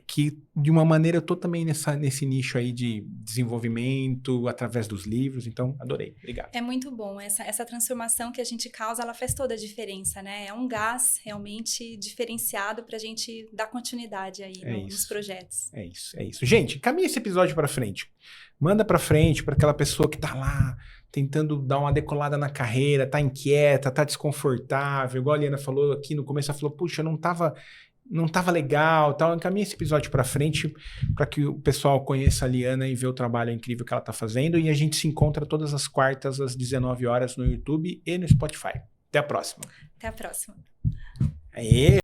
Que de uma maneira eu tô também nesse nicho aí de desenvolvimento através dos livros, então adorei, obrigado. É muito bom, essa transformação que a gente causa, ela faz toda a diferença, né? É um gás realmente diferenciado pra gente dar continuidade aí nos projetos. É isso. Gente, caminha esse episódio pra frente. Manda pra frente pra aquela pessoa que tá lá tentando dar uma decolada na carreira, tá inquieta, tá desconfortável, igual a Liana falou aqui no começo, ela falou, puxa, não tava legal, tal. Encaminha esse episódio para frente para que o pessoal conheça a Liana e vê o trabalho incrível que ela tá fazendo. E a gente se encontra todas as quartas às 19 horas no YouTube e no Spotify. Até a próxima. Até a próxima. Aê!